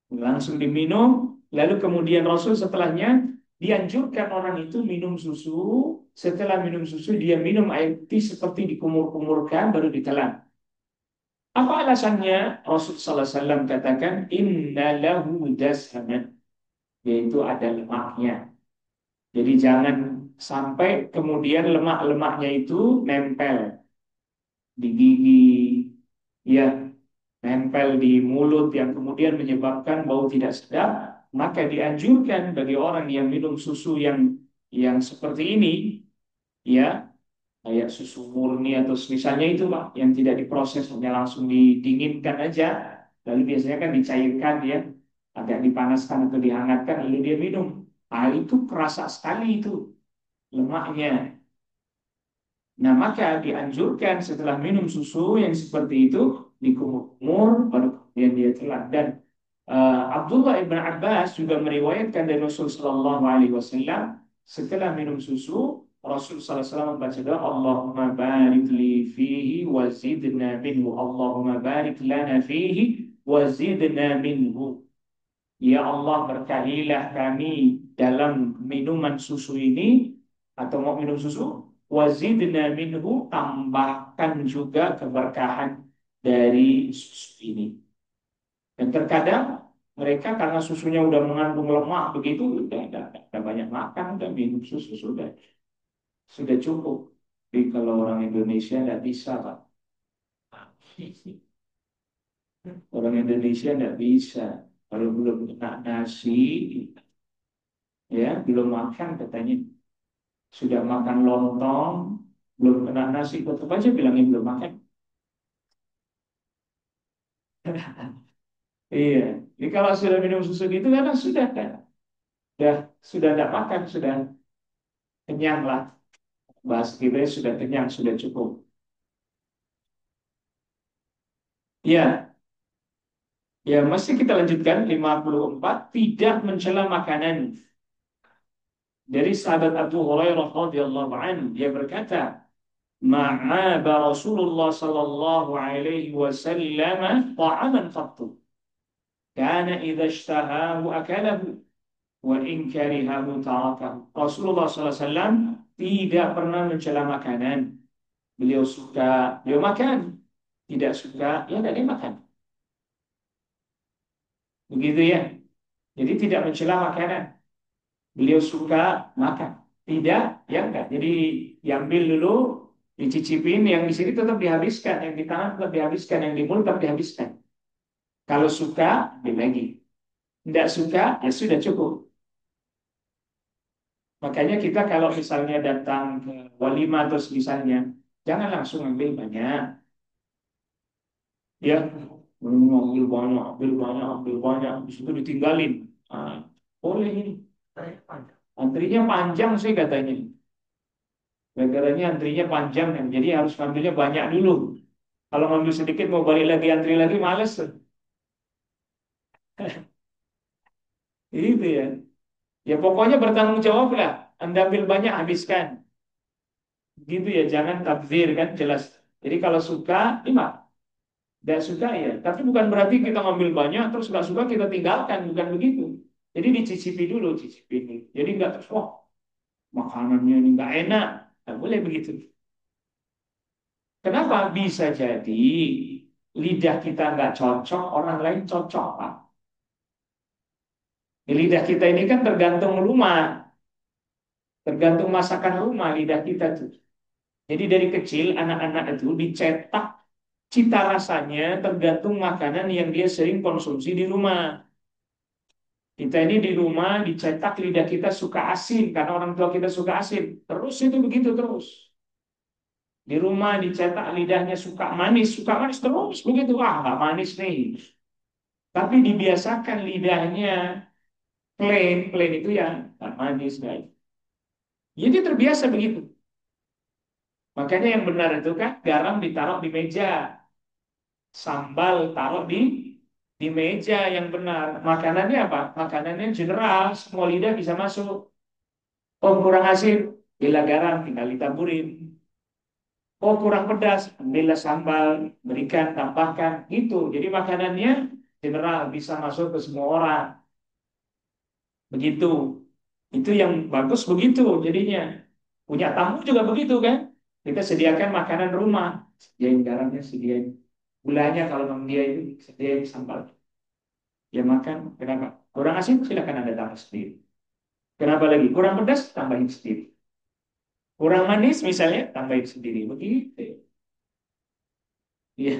A: langsung diminum. Lalu kemudian Rasul setelahnya dianjurkan orang itu minum susu. Setelah minum susu dia minum air putih seperti dikumur-kumurkan baru ditelan. Apa alasannya? Rasul Sallallahu Alaihi Wasallam katakan inna lahu dashaman, yaitu ada lemaknya. Jadi jangan sampai kemudian lemak-lemaknya itu nempel di gigi, ya, nempel di mulut yang kemudian menyebabkan bau tidak sedap. Maka dianjurkan bagi orang yang minum susu yang seperti ini, ya, kayak susu murni atau misalnya itu Pak, yang tidak diproses, hanya langsung didinginkan aja, lalu biasanya kan dicairkan ya, agak dipanaskan atau dihangatkan lalu dia minum. Ah, itu kerasa sekali itu lemaknya. Nah, maka dianjurkan setelah minum susu yang seperti itu dikumur-kumur baru kemudian dia telan. Dan Abdullah ibn Abbas juga meriwayatkan dari Rasul Sallallahu Alaihi Wasallam setelah minum susu Rasul Sallallahu Alaihi Wasallam membaca doa Allahumma barik li fihi wa zidna minhu, Allahumma barik lana fihi wa zidna minhu. Ya Allah, berkahilah kami dalam minuman susu ini, atau mau minum susu, wazidna minhu, tambahkan juga keberkahan dari susu ini. Dan terkadang mereka karena susunya udah mengandung lemak begitu, udah banyak makan, udah minum susu sudah cukup. Tapi kalau orang Indonesia nggak bisa, Pak. Orang Indonesia nggak bisa. Kalau belum kena nasi, ya belum makan katanya. Sudah makan lontong, belum kena nasi, tetap aja bilangnya belum makan. Iya, jadi kalau sudah minum susu gitu kan sudah sudah tidak makan, sudah kenyang lah. Bahas kita sudah kenyang, sudah cukup. Ya, ya masih kita lanjutkan 54, tidak mencela makanan. Dari sahabat Abu Hurairah radhiyallahu anhu, dia berkata, ma'aba Rasulullah sallallahu alaihi wasallam ta'aman qattu. Kana idza ishtahahu akalahu wa in karihahu tarakahu. Rasulullah SAW tidak pernah mencela makanan. Beliau suka, beliau makan. Tidak suka, ya tidak dimakan. Begitu ya. Jadi tidak mencela makanan. Beliau suka makan. Tidak, ya enggak. Jadi diambil dulu, dicicipin, yang di sini tetap dihabiskan, yang di tangan tetap dihabiskan, yang di mulut tetap dihabiskan. Kalau suka, ambil lagi. Tidak suka, ya sudah cukup. Makanya kita kalau misalnya datang ke walimah atau misalnya, jangan langsung ambil banyak. Ya, ambil banyak, ambil banyak, ambil banyak. Habis itu ditinggalin. Ah, boleh ini. Antrinya panjang sih katanya. Gara-garanya antrinya panjang kan. Jadi harus ngambilnya banyak dulu. Kalau ngambil sedikit mau balik lagi antri lagi males. Itu ya. Ya pokoknya bertanggung jawab lah. Anda ambil banyak habiskan. Gitu ya, jangan tabzir kan jelas. Jadi kalau suka, lima. Tidak suka ya. Tapi bukan berarti kita ngambil banyak terus nggak suka kita tinggalkan, bukan begitu. Jadi dicicipi dulu, cicipi dulu. Jadi nggak terus, wah makanannya ini nggak enak. Nggak boleh begitu. Kenapa? Bisa jadi lidah kita nggak cocok, orang lain cocok, Pak. Di lidah kita ini kan tergantung rumah, tergantung masakan rumah lidah kita tuh. Jadi dari kecil anak-anak itu dicetak cita rasanya tergantung makanan yang dia sering konsumsi di rumah. Kita ini di rumah dicetak lidah kita suka asin karena orang tua kita suka asin. Terus itu begitu terus. Di rumah dicetak lidahnya suka manis terus begitu. Ah, nggak manis nih. Tapi dibiasakan lidahnya plain itu ya nggak manis guys. Jadi terbiasa begitu. Makanya yang benar itu kan garam ditaruh di meja, sambal taruh di meja yang benar. Makanannya apa? Makanannya general, semua lidah bisa masuk. Oh kurang asin, bila garam tinggal ditaburin. Oh kurang pedas, ambillah sambal, berikan, tambahkan, gitu. Jadi makanannya general bisa masuk ke semua orang, begitu. Itu yang bagus begitu jadinya. Punya tamu juga begitu kan? Kita sediakan makanan rumah, sediain garamnya, sediain gulanya kalau memang dia itu sediain sambal. Ya makan, kenapa? Kurang asin silakan Anda tambah sendiri. Kenapa lagi? Kurang pedas tambahin sendiri. Kurang manis misalnya tambahin sendiri. Begitu. Ya.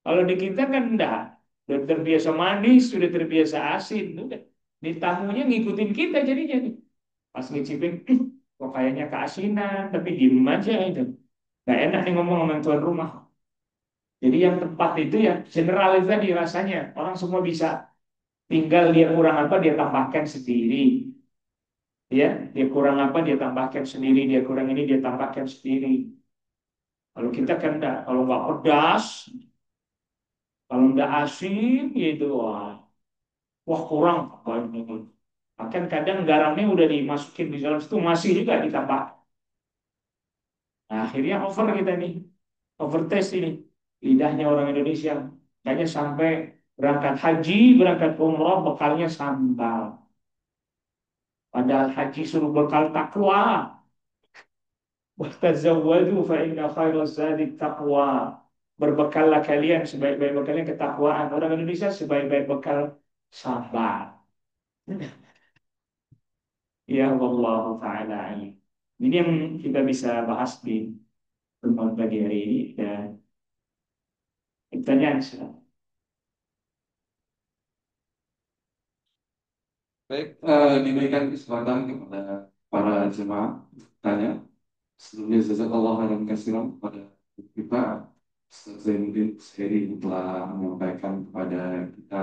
A: Kalau di kita kan enggak. Sudah terbiasa manis, sudah terbiasa asin. Udah. Di tamunya ngikutin kita jadinya. Pas ngicipin, kok kayaknya keasinan, tapi diem aja itu. Nggak enak nih ngomong sama tuan rumah. Jadi yang tepat itu ya general itu tadi rasanya. Orang semua bisa, tinggal dia kurang apa dia tambahkan sendiri. Ya, dia kurang apa dia tambahkan sendiri, dia kurang ini dia tambahkan sendiri. Kalau kita kan enggak, kalau nggak pedas, kalau nggak asin gitu, wah kurang. Bahkan kadang garamnya udah dimasukin di dalam situ masih juga ditambah. Nah, akhirnya over kita nih, overtaste ini lidahnya orang Indonesia. Kayaknya sampai berangkat haji, berangkat umroh bekalnya sambal. Padahal haji suruh bekal takwa. Watazawwadu fa inna khairaz zadi taqwa. Berbekallah kalian sebaik-baik bekalnya ketakwaan. Orang Indonesia sebaik-baik bekal sabar. Ya wallahu taala alim. Ini yang kita bisa bahas di pertemuan pagi hari ini dan pertanyaan silakan.
B: Baik, diberikan kesempatan kepada para jemaah tanya. Sebelumnya jazakallah khairan katsiran kepada kita. Ustaz Zainuddin Seri telah menyampaikan kepada kita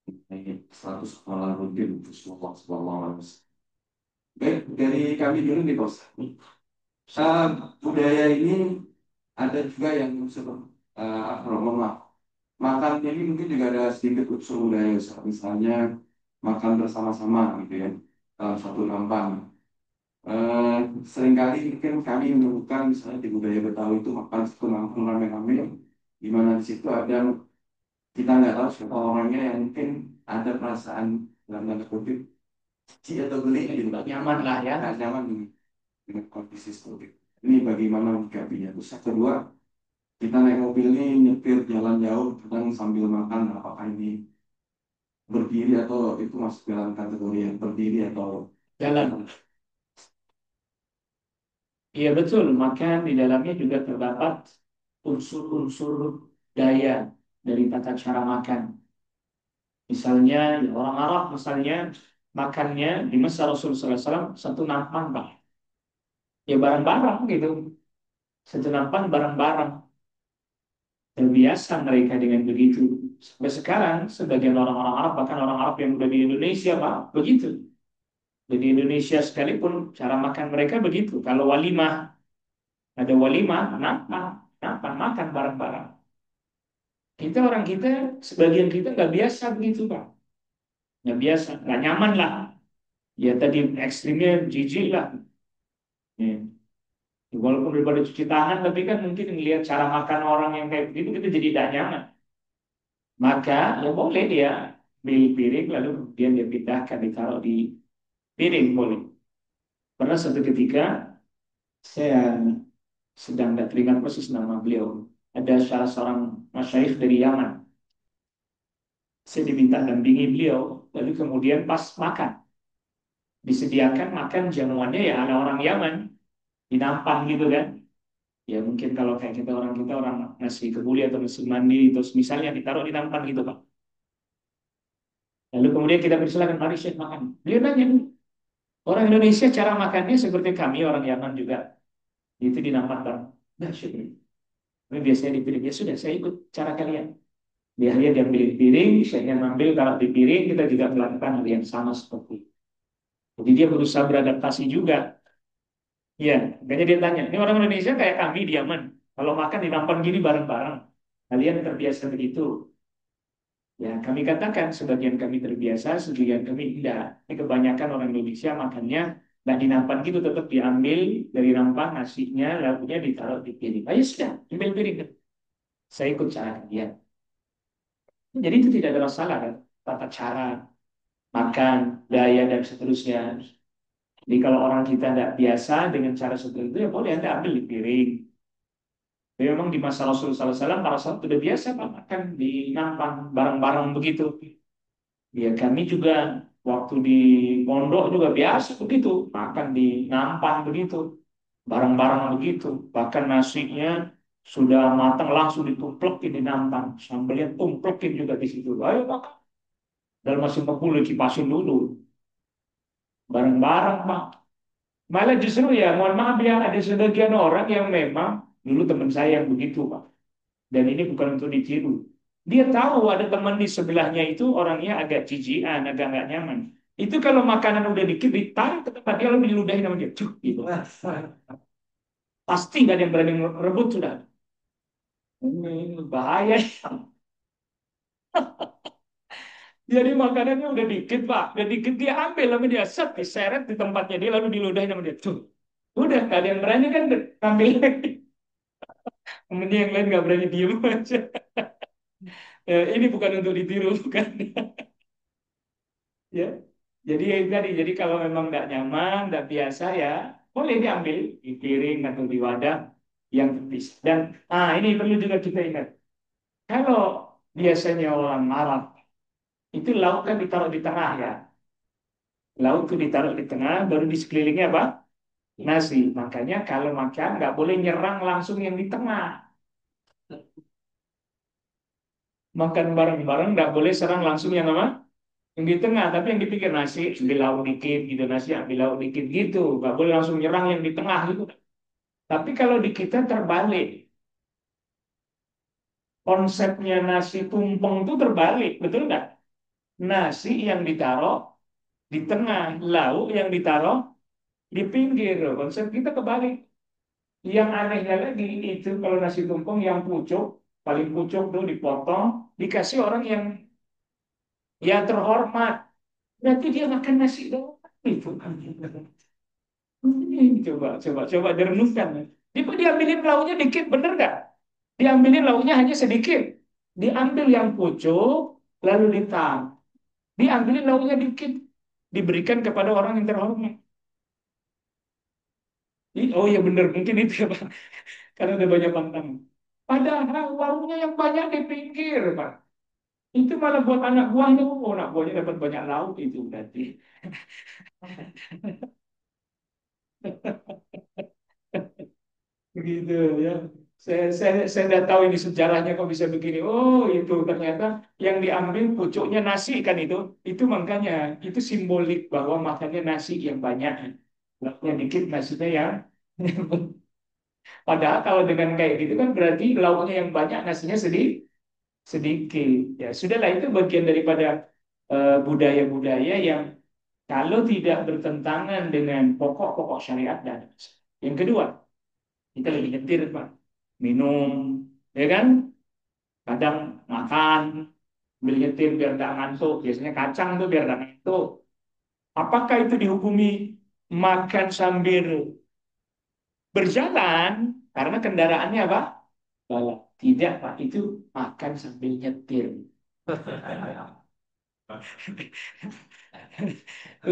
B: mengenai 100 amalan rutin Rasulullah Sallallahu Alaihi Wasallam. Baik, dari kami dulu nih bos. Uh, Budaya ini ada juga yang unsur mohon maaf. Makan ini mungkin juga ada sedikit unsur budaya, misalnya makan bersama-sama gitu ya dalam satu nampan. Eh, Seringkali mungkin kami menemukan misalnya di budaya Betawi itu makan satu mangkuk rame-rame, di mana di situ ada kita nggak tahu siapa orangnya yang mungkin ada perasaan dalam tanda kutip cici atau geli gitu,
A: Nggak nyaman lah ya.
B: nggak nyaman dengan kondisi seperti itu. Ini bagaimana menyikapinya? Terus yang kedua, kita naik mobil ini nyetir jalan jauh, kadang sambil makan, apakah ini berdiri atau itu masuk dalam kategori yang berdiri atau
A: Jalan. Iya betul, maka di dalamnya juga terdapat unsur-unsur daya dari tata cara makan. Misalnya ya, orang Arab misalnya makannya di masa Rasulullah SAW satu nampan Pak. Ya bareng-bareng gitu. Satu nampan bareng-bareng. Terbiasa mereka dengan begitu. Sampai sekarang sebagian orang-orang Arab bahkan orang Arab yang udah di Indonesia Pak begitu. Jadi Indonesia sekalipun cara makan mereka begitu. Kalau walimah ada walimah, nampan, nampan makan bareng-bareng. Kita orang kita, sebagian kita nggak biasa begitu, Pak. Nggak biasa, nggak nyaman lah. Ya tadi ekstrimnya jijik lah. Ya. Walaupun daripada cuci tangan, tapi kan mungkin ngelihat cara makan orang yang kayak begitu, kita jadi tidak nyaman. Maka ya boleh dia beli piring, lalu kemudian dia pindahkan, ditaruh di piring, boleh. Pernah satu ketika, saya sedang tidak teringat persis nama beliau. Ada salah seorang masyayikh dari Yaman. Saya diminta dampingi beliau, lalu kemudian pas makan, disediakan makan jamuannya ya ala orang Yaman, dinampang gitu kan. Ya mungkin kalau kayak kita orang nasi kebuli atau nasi mandi terus misalnya ditaruh di nampan gitu Pak. Lalu kemudian kita persilakan mari Syekh makan. Beliau nanya, orang Indonesia cara makannya seperti kami orang Yaman juga. Itu di nampan Pak. Nah Syekh, ini biasanya di piring. Ya sudah saya ikut cara kalian. Biasanya dia ambil di piring, saya ngambil kalau di piring kita juga melakukan hal yang sama seperti itu. Jadi dia berusaha beradaptasi juga. Iya, makanya dia tanya, ini orang Indonesia kayak kami di Yaman. Kalau makan di nampan gini bareng-bareng. Kalian terbiasa begitu. Ya, kami katakan sebagian kami terbiasa, sebagian kami tidak. Ini kebanyakan orang Indonesia makannya Nah di nampan gitu tetap diambil dari nampan nasinya, lauknya ditaruh di piring. Ayo sudah, ambil piring. Saya ikut cara dia. Jadi itu tidak ada masalah kan, tata cara makan, gaya dan seterusnya. Jadi kalau orang kita tidak biasa dengan cara seperti itu, ya boleh Anda ambil di piring. Jadi memang di masa Rasulullah SAW, para sahabat sudah biasa Pak, makan di nampan bareng-bareng begitu. Ya kami juga waktu di pondok juga biasa begitu, makan di nampan begitu, bareng-bareng begitu. Bahkan nasinya sudah matang langsung ditumplekin di nampan, sambelnya tumplekin juga di situ. Ayo makan. Dan masih 40 kipasin dulu, bareng-bareng Pak. Malah justru ya, mohon maaf ya, ada sebagian orang yang memang dulu teman saya yang begitu Pak. Dan ini bukan untuk ditiru. Dia tahu ada teman di sebelahnya itu orangnya agak jijian, agak nggak nyaman. Itu kalau makanan udah dikit ditaruh ke tempat dia lalu diludahin sama dia. Cuk, gitu. Pasti nggak ada yang berani rebut sudah. Ini bahaya. Jadi makanannya udah dikit Pak, udah dikit dia ambil lalu dia set diseret di tempatnya dia lalu diludahin sama dia. Cuk, udah nggak ada yang berani kan ambil lagi. Kemudian yang lain nggak berani diem aja. Ini bukan untuk ditiru, bukan. Ya. Jadi ya itu tadi, jadi kalau memang tidak nyaman, tidak biasa ya boleh diambil di piring atau di wadah yang terpisah. Dan ini perlu juga kita ingat, kalau biasanya orang Arab itu lauk kan ditaruh di tengah ya, lauk itu ditaruh di tengah, baru di sekelilingnya apa? Nasi. Makanya kalau makan nggak boleh nyerang langsung yang di tengah. Makan bareng-bareng nggak boleh serang langsung yang apa? Yang di tengah, tapi yang dipikir nasi ambil lauk dikit gitu, nasi ambil lauk dikit gitu, nggak boleh langsung nyerang yang di tengah gitu. Tapi kalau di kita terbalik, konsepnya nasi tumpeng itu terbalik, betul nggak? Nasi yang ditaruh di tengah, lauk yang ditaruh di pinggir. Konsep kita kebalik. Yang anehnya lagi itu kalau nasi tumpeng yang pucuk, paling pucuk tuh dipotong, dikasih orang yang ya terhormat. Berarti dia makan nasi doang. Itu. Coba direnungkan. Dia diambilin lauknya dikit, bener nggak? Diambilin lauknya hanya sedikit. Diambil yang pucuk, lalu ditaruh. Diambilin lauknya dikit. Diberikan kepada orang yang terhormat. Oh iya bener, mungkin itu ya Pak. Karena ada banyak pantangan. Padahal lauknya yang banyak di pinggir Pak. Itu malah buat anak buahnya. Oh anak buahnya dapat banyak lauk itu berarti. Begitu ya. Saya tidak tahu ini sejarahnya kok bisa begini. Oh itu ternyata yang diambil pucuknya nasi kan itu. Itu makanya itu simbolik bahwa makannya nasi yang banyak. Lauknya dikit nasinya yang padahal kalau dengan kayak gitu kan berarti lauknya yang banyak nasinya sedikit. Ya sudahlah itu bagian daripada budaya-budaya yang kalau tidak bertentangan dengan pokok-pokok syariat dan yang kedua kita lagi nyetir Pak, minum, ya kan? Kadang makan, ambil nyetir biar nggak ngantuk. Biasanya kacang tuh biar nggak ngantuk. Apakah itu dihukumi makan sambil berjalan karena kendaraannya apa? Balap. Tidak Pak, itu makan sambil nyetir.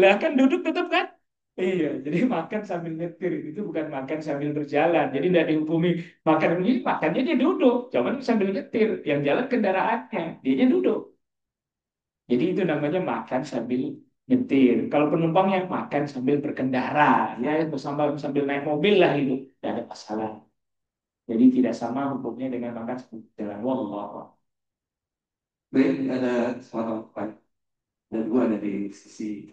A: Lah kan duduk tetap kan? Iya, jadi makan sambil nyetir itu bukan makan sambil berjalan. Jadi tidak dihukumi makan ini makannya dia duduk, cuman sambil nyetir. Yang jalan kendaraannya, dia duduk. Jadi itu namanya makan sambil nyetir. Kalau penumpangnya makan sambil berkendara, ya sambil sambil naik mobil lah itu, tidak ada masalah. Jadi tidak sama hukumnya dengan makan sambil jalan. Wallah.
B: Baik, ada suatu pertanyaan. Ada dua dari sisi.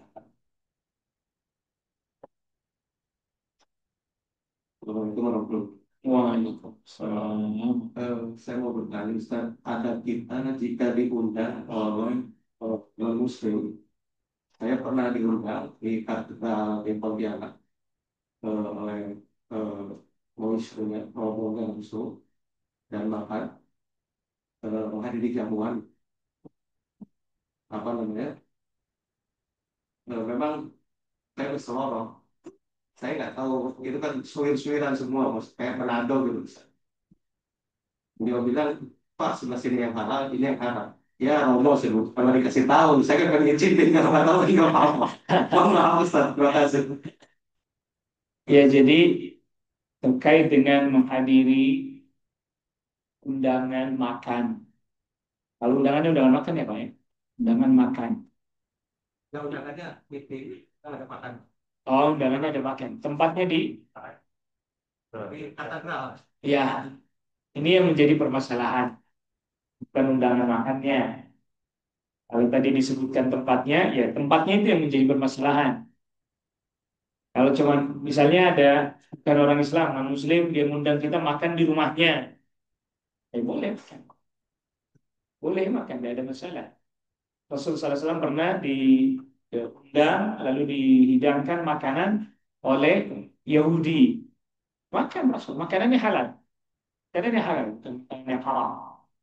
B: Assalamualaikum warahmatullahi
A: Waalaikumsalam.
B: Saya mau bertanya, Ustaz, ada kita jika diundang oleh non-Muslim. Saya pernah diundang di Katedral di Pontianak oleh rombongan langsung dan makan menghadiri jamuan apa namanya. Memang saya berseloroh
C: Saya nggak tahu, itu kan suwir-suwiran semua, Bos. Kayak Manado gitu. Dia bilang, Pak, sebelah sini yang halal, ini yang haram. Ya, Allah sih, Bu. Kalau dikasih tahu, saya kan pengen ngicitin, kalau nggak tahu, nggak apa-apa. Mohon maaf, Ustaz. Terima kasih.
A: Ya, jadi terkait dengan menghadiri undangan makan. Kalau undangannya undangan makan ya Pak ya? Undangan makan.
C: Ya, undangannya meeting, nggak ada makan.
A: Oh, undangannya ada makan. Tempatnya di,
C: Tapi kata kenal.
A: ya, ini yang menjadi permasalahan. Bukan undangan makannya. Kalau tadi disebutkan tempatnya, ya tempatnya itu yang menjadi permasalahan. Kalau cuma misalnya ada bukan orang Islam, non Muslim, dia mengundang kita makan di rumahnya, boleh makan, boleh makan, tidak ada masalah. Rasul SAW pernah diundang lalu dihidangkan makanan oleh Yahudi, makan Rasul, makanannya halal, makanannya halal, makanannya haram.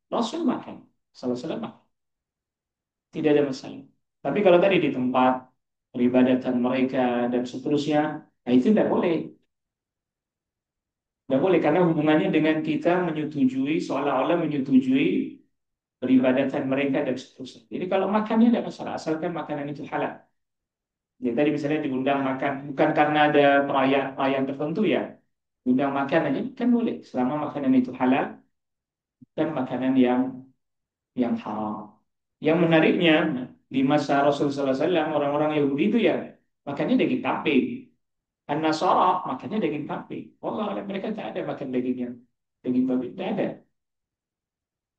A: Rasul makan, SAW makan, tidak ada masalah. Tapi kalau tadi di tempat peribadatan mereka dan seterusnya, nah itu tidak boleh. Tidak boleh karena hubungannya dengan kita menyetujui seolah-olah menyetujui peribadatan mereka dan seterusnya. Jadi kalau makannya tidak masalah asalkan makanan itu halal. Jadi tadi misalnya diundang makan bukan karena ada perayaan tertentu ya, undang makan aja kan boleh selama makanan itu halal dan makanan yang haram. Yang menariknya di masa Rasulullah SAW orang-orang Yahudi itu ya makannya daging kambing. An-Nasara makannya daging kambing. Allah mereka tak ada makan daging babi tidak ada.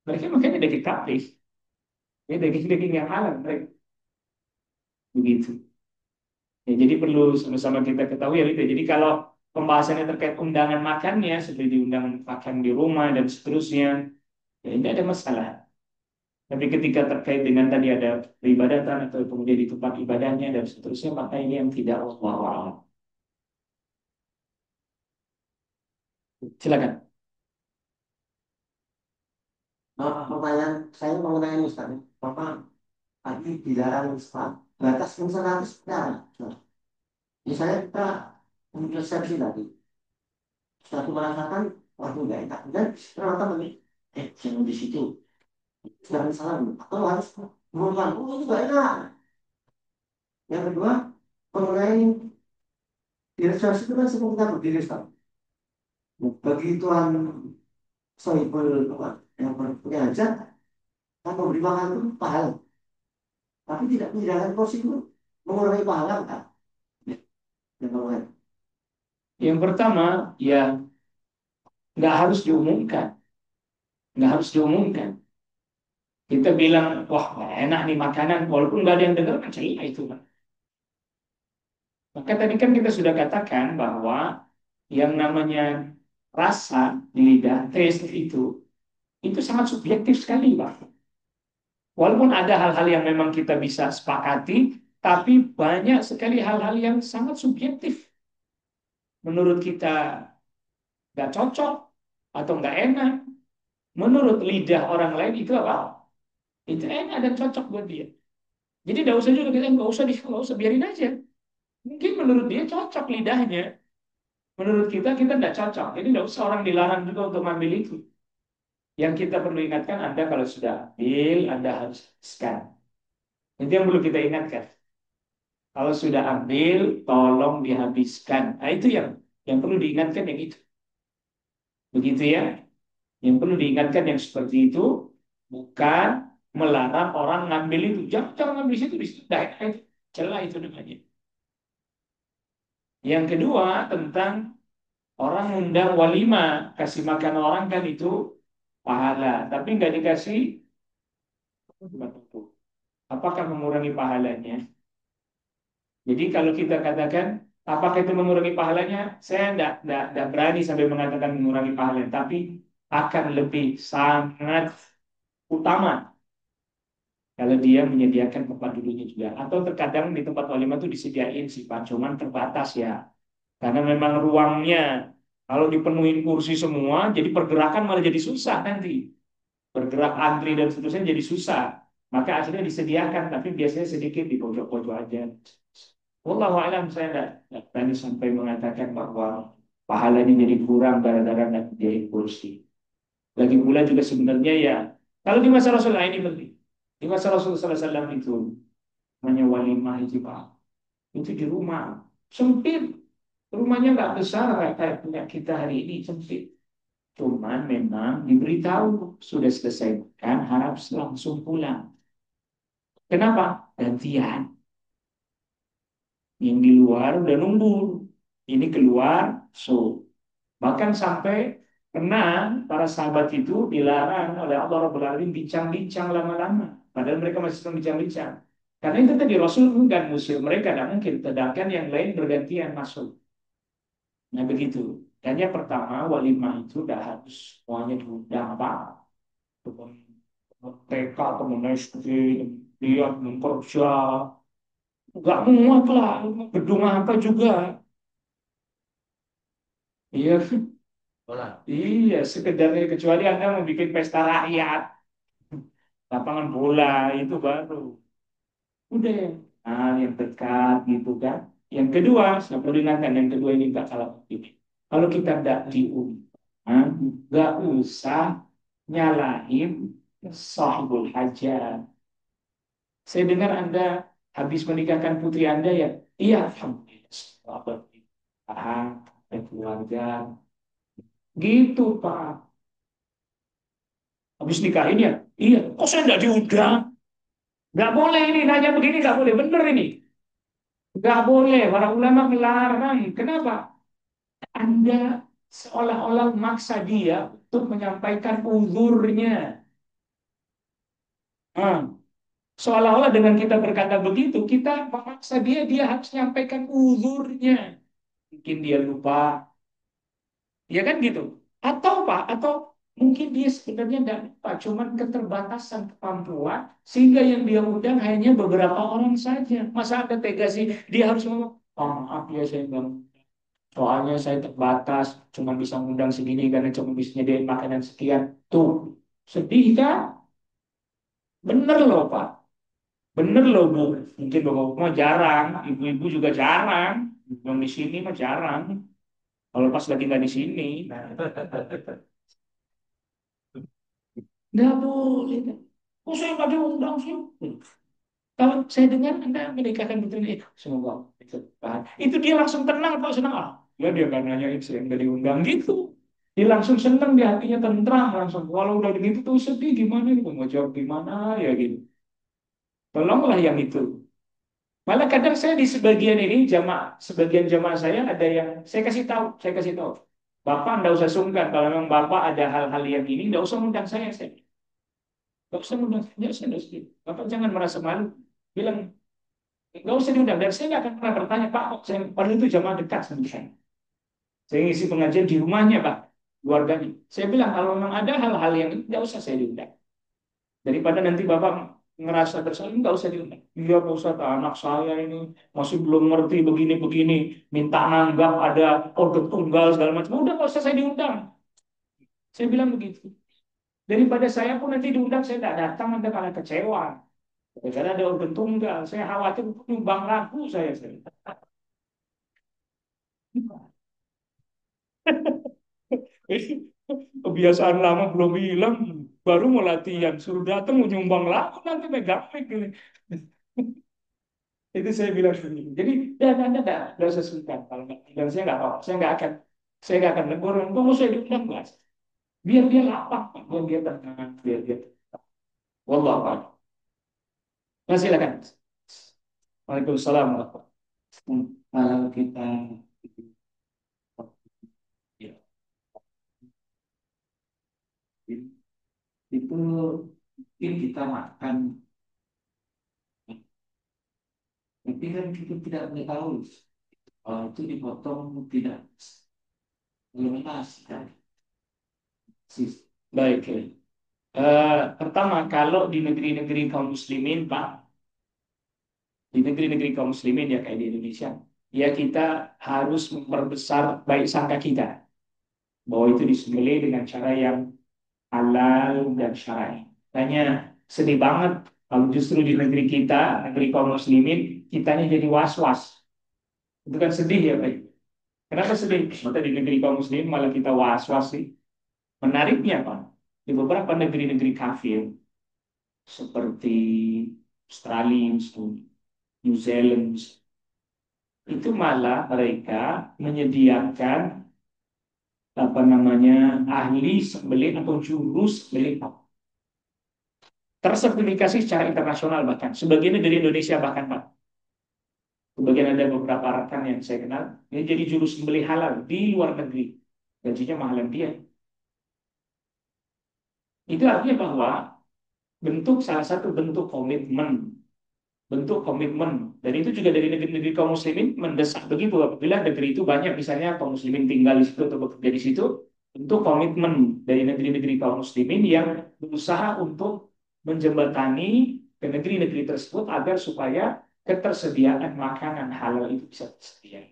A: Mereka makannya daging kambing. Ya daging-daging yang halal mereka. Begitu. Ya, jadi perlu sama-sama kita ketahui ya itu. Jadi kalau pembahasannya terkait undangan makannya seperti undangan makan di rumah dan seterusnya, ya ini ada masalah. Tapi ketika terkait dengan tadi ada peribadatan atau kemudian di tempat ibadahnya dan seterusnya, maka ini yang tidak Allah. Silakan.
C: Pertanyaan saya mengenai Ustaz, Bapak tadi dilarang Ustaz, batas misalnya harus berapa? Misalnya kita resepsi tadi, satu merasakan, waduh nggak enak, dan ternyata begini, jangan di situ, jangan salah, atau harus mengumumkan, oh itu nggak enak. Yang kedua, mengenai di resepsi itu kan semua kita berdiri, Ustaz. Bagi Tuhan sohibul yang punya hajat, kan memberi makan itu pahala, tapi tidak menjalankan porsi itu mengurangi pahala kan? Yang kedua,
A: Yang pertama, ya nggak harus diumumkan, nggak harus diumumkan. Kita bilang, wah nggak enak nih makanan, walaupun nggak ada yang dengar kan ceria itu, Pak. Maka tadi kan kita sudah katakan bahwa yang namanya rasa di lidah, taste itu sangat subjektif sekali, Pak. Walaupun ada hal-hal yang memang kita bisa sepakati, tapi banyak sekali hal-hal yang sangat subjektif. Menurut kita nggak cocok atau nggak enak, menurut lidah orang lain itu apa? Itu enak dan cocok buat dia. Jadi nggak usah juga kita nggak usah biarin aja. Mungkin menurut dia cocok lidahnya, menurut kita nggak cocok. Jadi nggak usah orang dilarang juga untuk mengambil itu. Yang kita perlu ingatkan Anda kalau sudah ambil, Anda harus habiskan. Itu yang perlu kita ingatkan. Kalau sudah ambil, tolong dihabiskan. Nah, itu yang perlu diingatkan yang itu. Begitu ya. Yang perlu diingatkan yang seperti itu bukan melarang orang ngambil itu. Jangan ngambil di situ dah itu. Celah itu namanya. Yang kedua tentang orang undang walimah, kasih makan orang kan itu pahala, tapi nggak dikasih apakah mengurangi pahalanya? Jadi kalau kita katakan apakah itu mengurangi pahalanya, saya tidak berani sampai mengatakan mengurangi pahalanya, tapi akan lebih sangat utama kalau dia menyediakan tempat duduknya juga. Atau terkadang di tempat walimah itu disediain sih Pak, cuman terbatas ya. Karena memang ruangnya kalau dipenuhin kursi semua, jadi pergerakan malah jadi susah nanti. Bergerak antri dan seterusnya jadi susah. Maka akhirnya disediakan, tapi biasanya sedikit di pojok-pojok aja. Wallahu alam, saya tidak berani sampai mengatakan bahwa pahalanya jadi kurang gara-gara tidak jadi kursi. Lagi pula juga sebenarnya ya, kalau di masa Rasulullah ini penting. Di masa Rasulullah SAW itu namanya walimah itu Pak. Itu di rumah sempit, rumahnya nggak besar kayak punya kita hari ini, sempit. Cuman memang diberitahu sudah selesai makan harap langsung pulang. Kenapa? Gantian. Yang di luar udah nunggu. Ini keluar, so bahkan sampai pernah para sahabat itu dilarang oleh Allah Rabbul Alamin bincang-bincang lama-lama. Padahal mereka masih sedang bincang-bincang. Karena itu tadi Rasul enggak muslim mereka, tidak mungkin. Sedangkan yang lain bergantian masuk. Nah begitu. Dan yang pertama walimah itu udah harus semuanya diundang apa? Teman TK, teman SD, lihat memperja. Enggak muat lah. Gedung apa juga. Iya, iya, sekedarnya kecuali Anda mau bikin pesta rakyat, lapangan bola itu baru. Udah, yang dekat gitu kan. Yang kedua, saya perlu ingatkan yang kedua ini nggak kalah penting. Kalau kita tidak diundang, nggak usah nyalahin sahibul hajat. Saya dengar Anda habis menikahkan putri Anda ya? Iya, alhamdulillah. Selamat pernikahan dan keluarga. Gitu, Pak. Habis nikahin ya? Iya. Kok saya nggak diundang? Nggak boleh ini, nanya begini nggak boleh. Bener ini. Nggak boleh. Para ulama melarang. Kenapa? Anda seolah-olah memaksa dia untuk menyampaikan uzurnya. Ah, seolah-olah dengan kita berkata begitu, kita memaksa dia harus menyampaikan uzurnya. Mungkin dia lupa, ya kan gitu. Atau Pak, atau mungkin dia sebenarnya tidak lupa, cuman keterbatasan kemampuan, sehingga yang dia undang hanya beberapa orang saja. Masa ada tega sih, dia harus ngomong, oh, maaf ya saya nggak, soalnya saya terbatas, cuma bisa ngundang segini karena cuma bisa nyediain makanan sekian. Tuh, sedih kan? Bener loh Pak, bener loh Bu. Mungkin bapak mah jarang, ibu-ibu juga jarang, yang di sini mah jarang. Kalau pas lagi nggak di sini, nggak boleh. Oh saya nggak diundang sih. Kalau saya dengar Anda menikahkan betul itu, semoga itu Tuhan. Itu dia langsung tenang atau senang ah. Ya dia nggak nanyain saya nggak diundang gitu. Dia langsung senang di hatinya tentram langsung. Kalau udah begitu tuh sedih gimana gitu mau jawab gimana ya gitu. Tolonglah yang itu. Malah kadang saya di sebagian ini jamaah, sebagian jamaah saya ada yang saya kasih tahu. Bapak nggak usah sungkan kalau memang Bapak ada hal-hal yang ini nggak usah undang saya. Nggak usah undang saya, nggak usah. Bapak jangan merasa malu. Bilang nggak usah diundang. Dan saya nggak akan pernah bertanya, Pak, kok saya, padahal itu jamaah dekat sama saya. Saya ngisi pengajian di rumahnya, Pak, keluarganya. Saya bilang, kalau memang ada hal-hal yang ini, nggak usah saya diundang. Daripada nanti Bapak ngerasa bersalah, nggak usah diundang. Iya, Pak Ustadz, anak saya ini masih belum ngerti begini-begini, minta nanggap ada order tunggal segala macam. Udah nggak usah saya diundang. Saya bilang begitu. Daripada saya pun nanti diundang, saya tidak datang, Anda kalah kecewa. Karena ada order tunggal, saya khawatir nyumbang lagu saya. Kebiasaan lama belum hilang, baru mau latihan, suruh datang mau nyumbang lagu nanti megang mic ini. Itu saya bilang begini. Jadi ya ada sesuatu kalau nggak dan saya nggak tahu, saya nggak akan negur, nggak usah diundang mas. Biar dia lapang, biar dia tenang, biar dia. Wallah pak. Nah silakan. Waalaikumsalam warahmatullahi wabarakatuh. Kalau kita ya, itu mungkin kita makan, tapi kan kita tidak mengetahui kalau itu dipotong tidak lunas kan. Baik. Ya. Pertama, kalau di negeri-negeri kaum muslimin, Pak, di negeri-negeri kaum muslimin ya kayak di Indonesia, ya kita harus memperbesar baik sangka kita bahwa itu disembelih dengan cara yang halal dan syar'i. Tanya sedih banget kalau justru di negeri kita, negeri kaum muslimin, kitanya jadi was-was. Itu kan sedih ya Pak. Kenapa sedih? Maka di negeri kaum muslimin malah kita was-was sih. Menariknya Pak, di beberapa negeri-negeri kafir seperti Australia, New Zealand, itu malah mereka menyediakan apa namanya ahli sembelih atau juru sembelih tersertifikasi secara internasional, bahkan sebagian dari Indonesia, bahkan Pak. Sebagian ada beberapa rekan yang saya kenal, dia jadi juru sembelih halal di luar negeri, gajinya mahalan dia. Itu artinya bahwa salah satu bentuk komitmen, dan itu juga dari negeri-negeri kaum muslimin mendesak begitu. Apabila negeri itu banyak misalnya kaum muslimin tinggal di situ atau bekerja di situ, bentuk komitmen dari negeri-negeri kaum muslimin yang berusaha untuk menjembatani ke negeri-negeri tersebut agar supaya ketersediaan makanan halal itu bisa tersedia,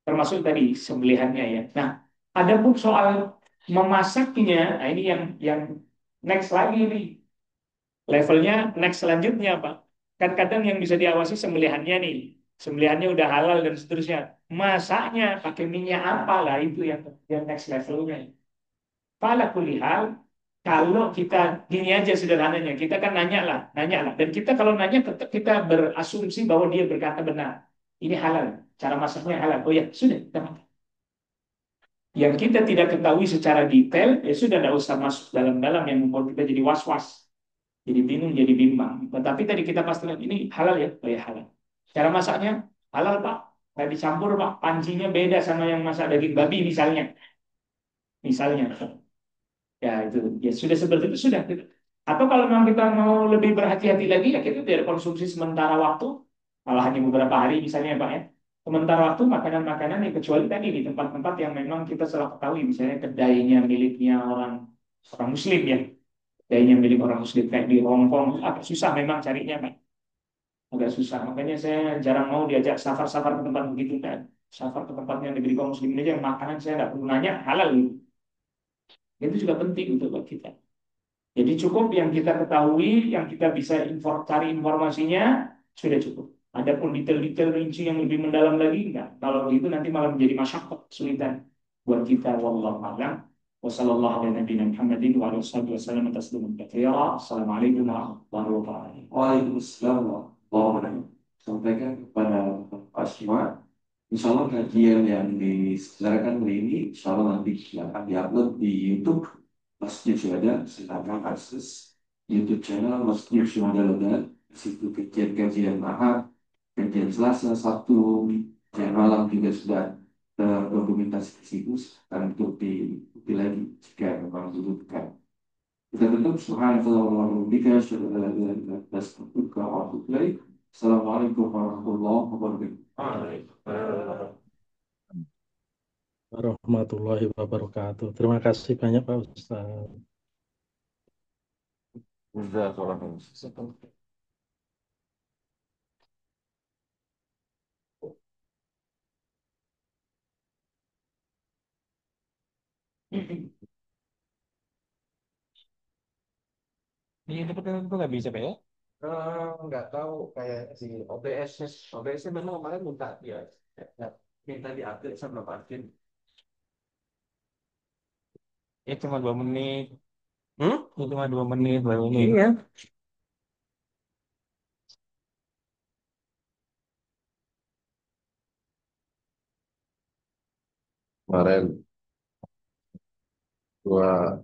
A: termasuk tadi sembelihannya ya. Nah, adapun soal memasaknya, nah ini yang next lagi nih, levelnya next selanjutnya Pak. Kan kadang yang bisa diawasi sembelihannya nih, sembelihannya udah halal dan seterusnya. Masaknya pakai minyak apa lah, itu yang next levelnya. Pala kulihal, kalau kita gini aja sederhananya, kita kan nanya lah, dan kita kalau nanya tetap kita berasumsi bahwa dia berkata benar. Ini halal, cara masaknya halal. Oh ya, sudah kita makan. Yang kita tidak ketahui secara detail, ya sudah tidak usah masuk dalam-dalam yang membuat kita jadi was-was, jadi bingung, jadi bimbang. Tetapi tadi kita pastikan ini halal ya, oh ya halal. Cara masaknya halal Pak, nggak dicampur Pak, pancinya beda sama yang masak daging babi misalnya. Misalnya, ya itu ya sudah seperti itu sudah. Atau kalau memang kita mau lebih berhati-hati lagi, ya kita tidak konsumsi sementara waktu, kalau hanya beberapa hari misalnya Pak ya. Sementara waktu makanan-makanan yang kecuali tadi di tempat-tempat yang memang kita selalu ketahui, misalnya kedainya miliknya orang orang Muslim ya, kedainya milik orang Muslim kayak di Hongkong, agak susah memang carinya Pak, agak susah. Makanya saya jarang mau diajak safar-safar ke tempat begitu kan. Safar ke tempatnya negeri kaum Muslim aja, makanan saya nggak perlu nanya halal gitu. Itu juga penting untuk kita. Jadi cukup yang kita ketahui, yang kita bisa cari informasinya, sudah cukup. Adapun detail-detail rinci yang lebih mendalam lagi, enggak. Kalau begitu nanti malah menjadi masyarakat kesulitan buat kita. Wallahu a'lam. Wassalamualaikum warahmatullahi wabarakatuh.
B: Waalaikumsalam warahmatullahi wabarakatuh. Sampaikan kepada Pak Shima, insya Allah kajian yang diselenggarakan hari ini, insya Allah nanti akan diupload di YouTube Masjid Syuhada. Silakan akses YouTube channel Masjid Syuhada Lodan. Di situ kajian-kajian Ahad, kajian Selasa, Sabtu, kajian malam juga sudah terdokumentasi di situ. Akan untuk diikuti lagi jika memang dibutuhkan. Kita tutup subhanallah wa bihamdika asyhadu an la ilaha illa anta astaghfiruka wa atubu ilaik. Assalamualaikum warahmatullahi wabarakatuh.
D: Warahmatullahi wabarakatuh. Terima kasih banyak Pak Ustaz.
B: Jazakallahu
A: Di tempat itu nggak bisa Pak ya?
C: Nggak tahu kayak si OBS OBS memang kemarin minta dia minta diupdate sama Pak Arvin.
A: Ya cuma 2 menit.
C: Hmm?
A: Ya cuma 2 menit baru ini.
C: Iya.
B: Kemarin gua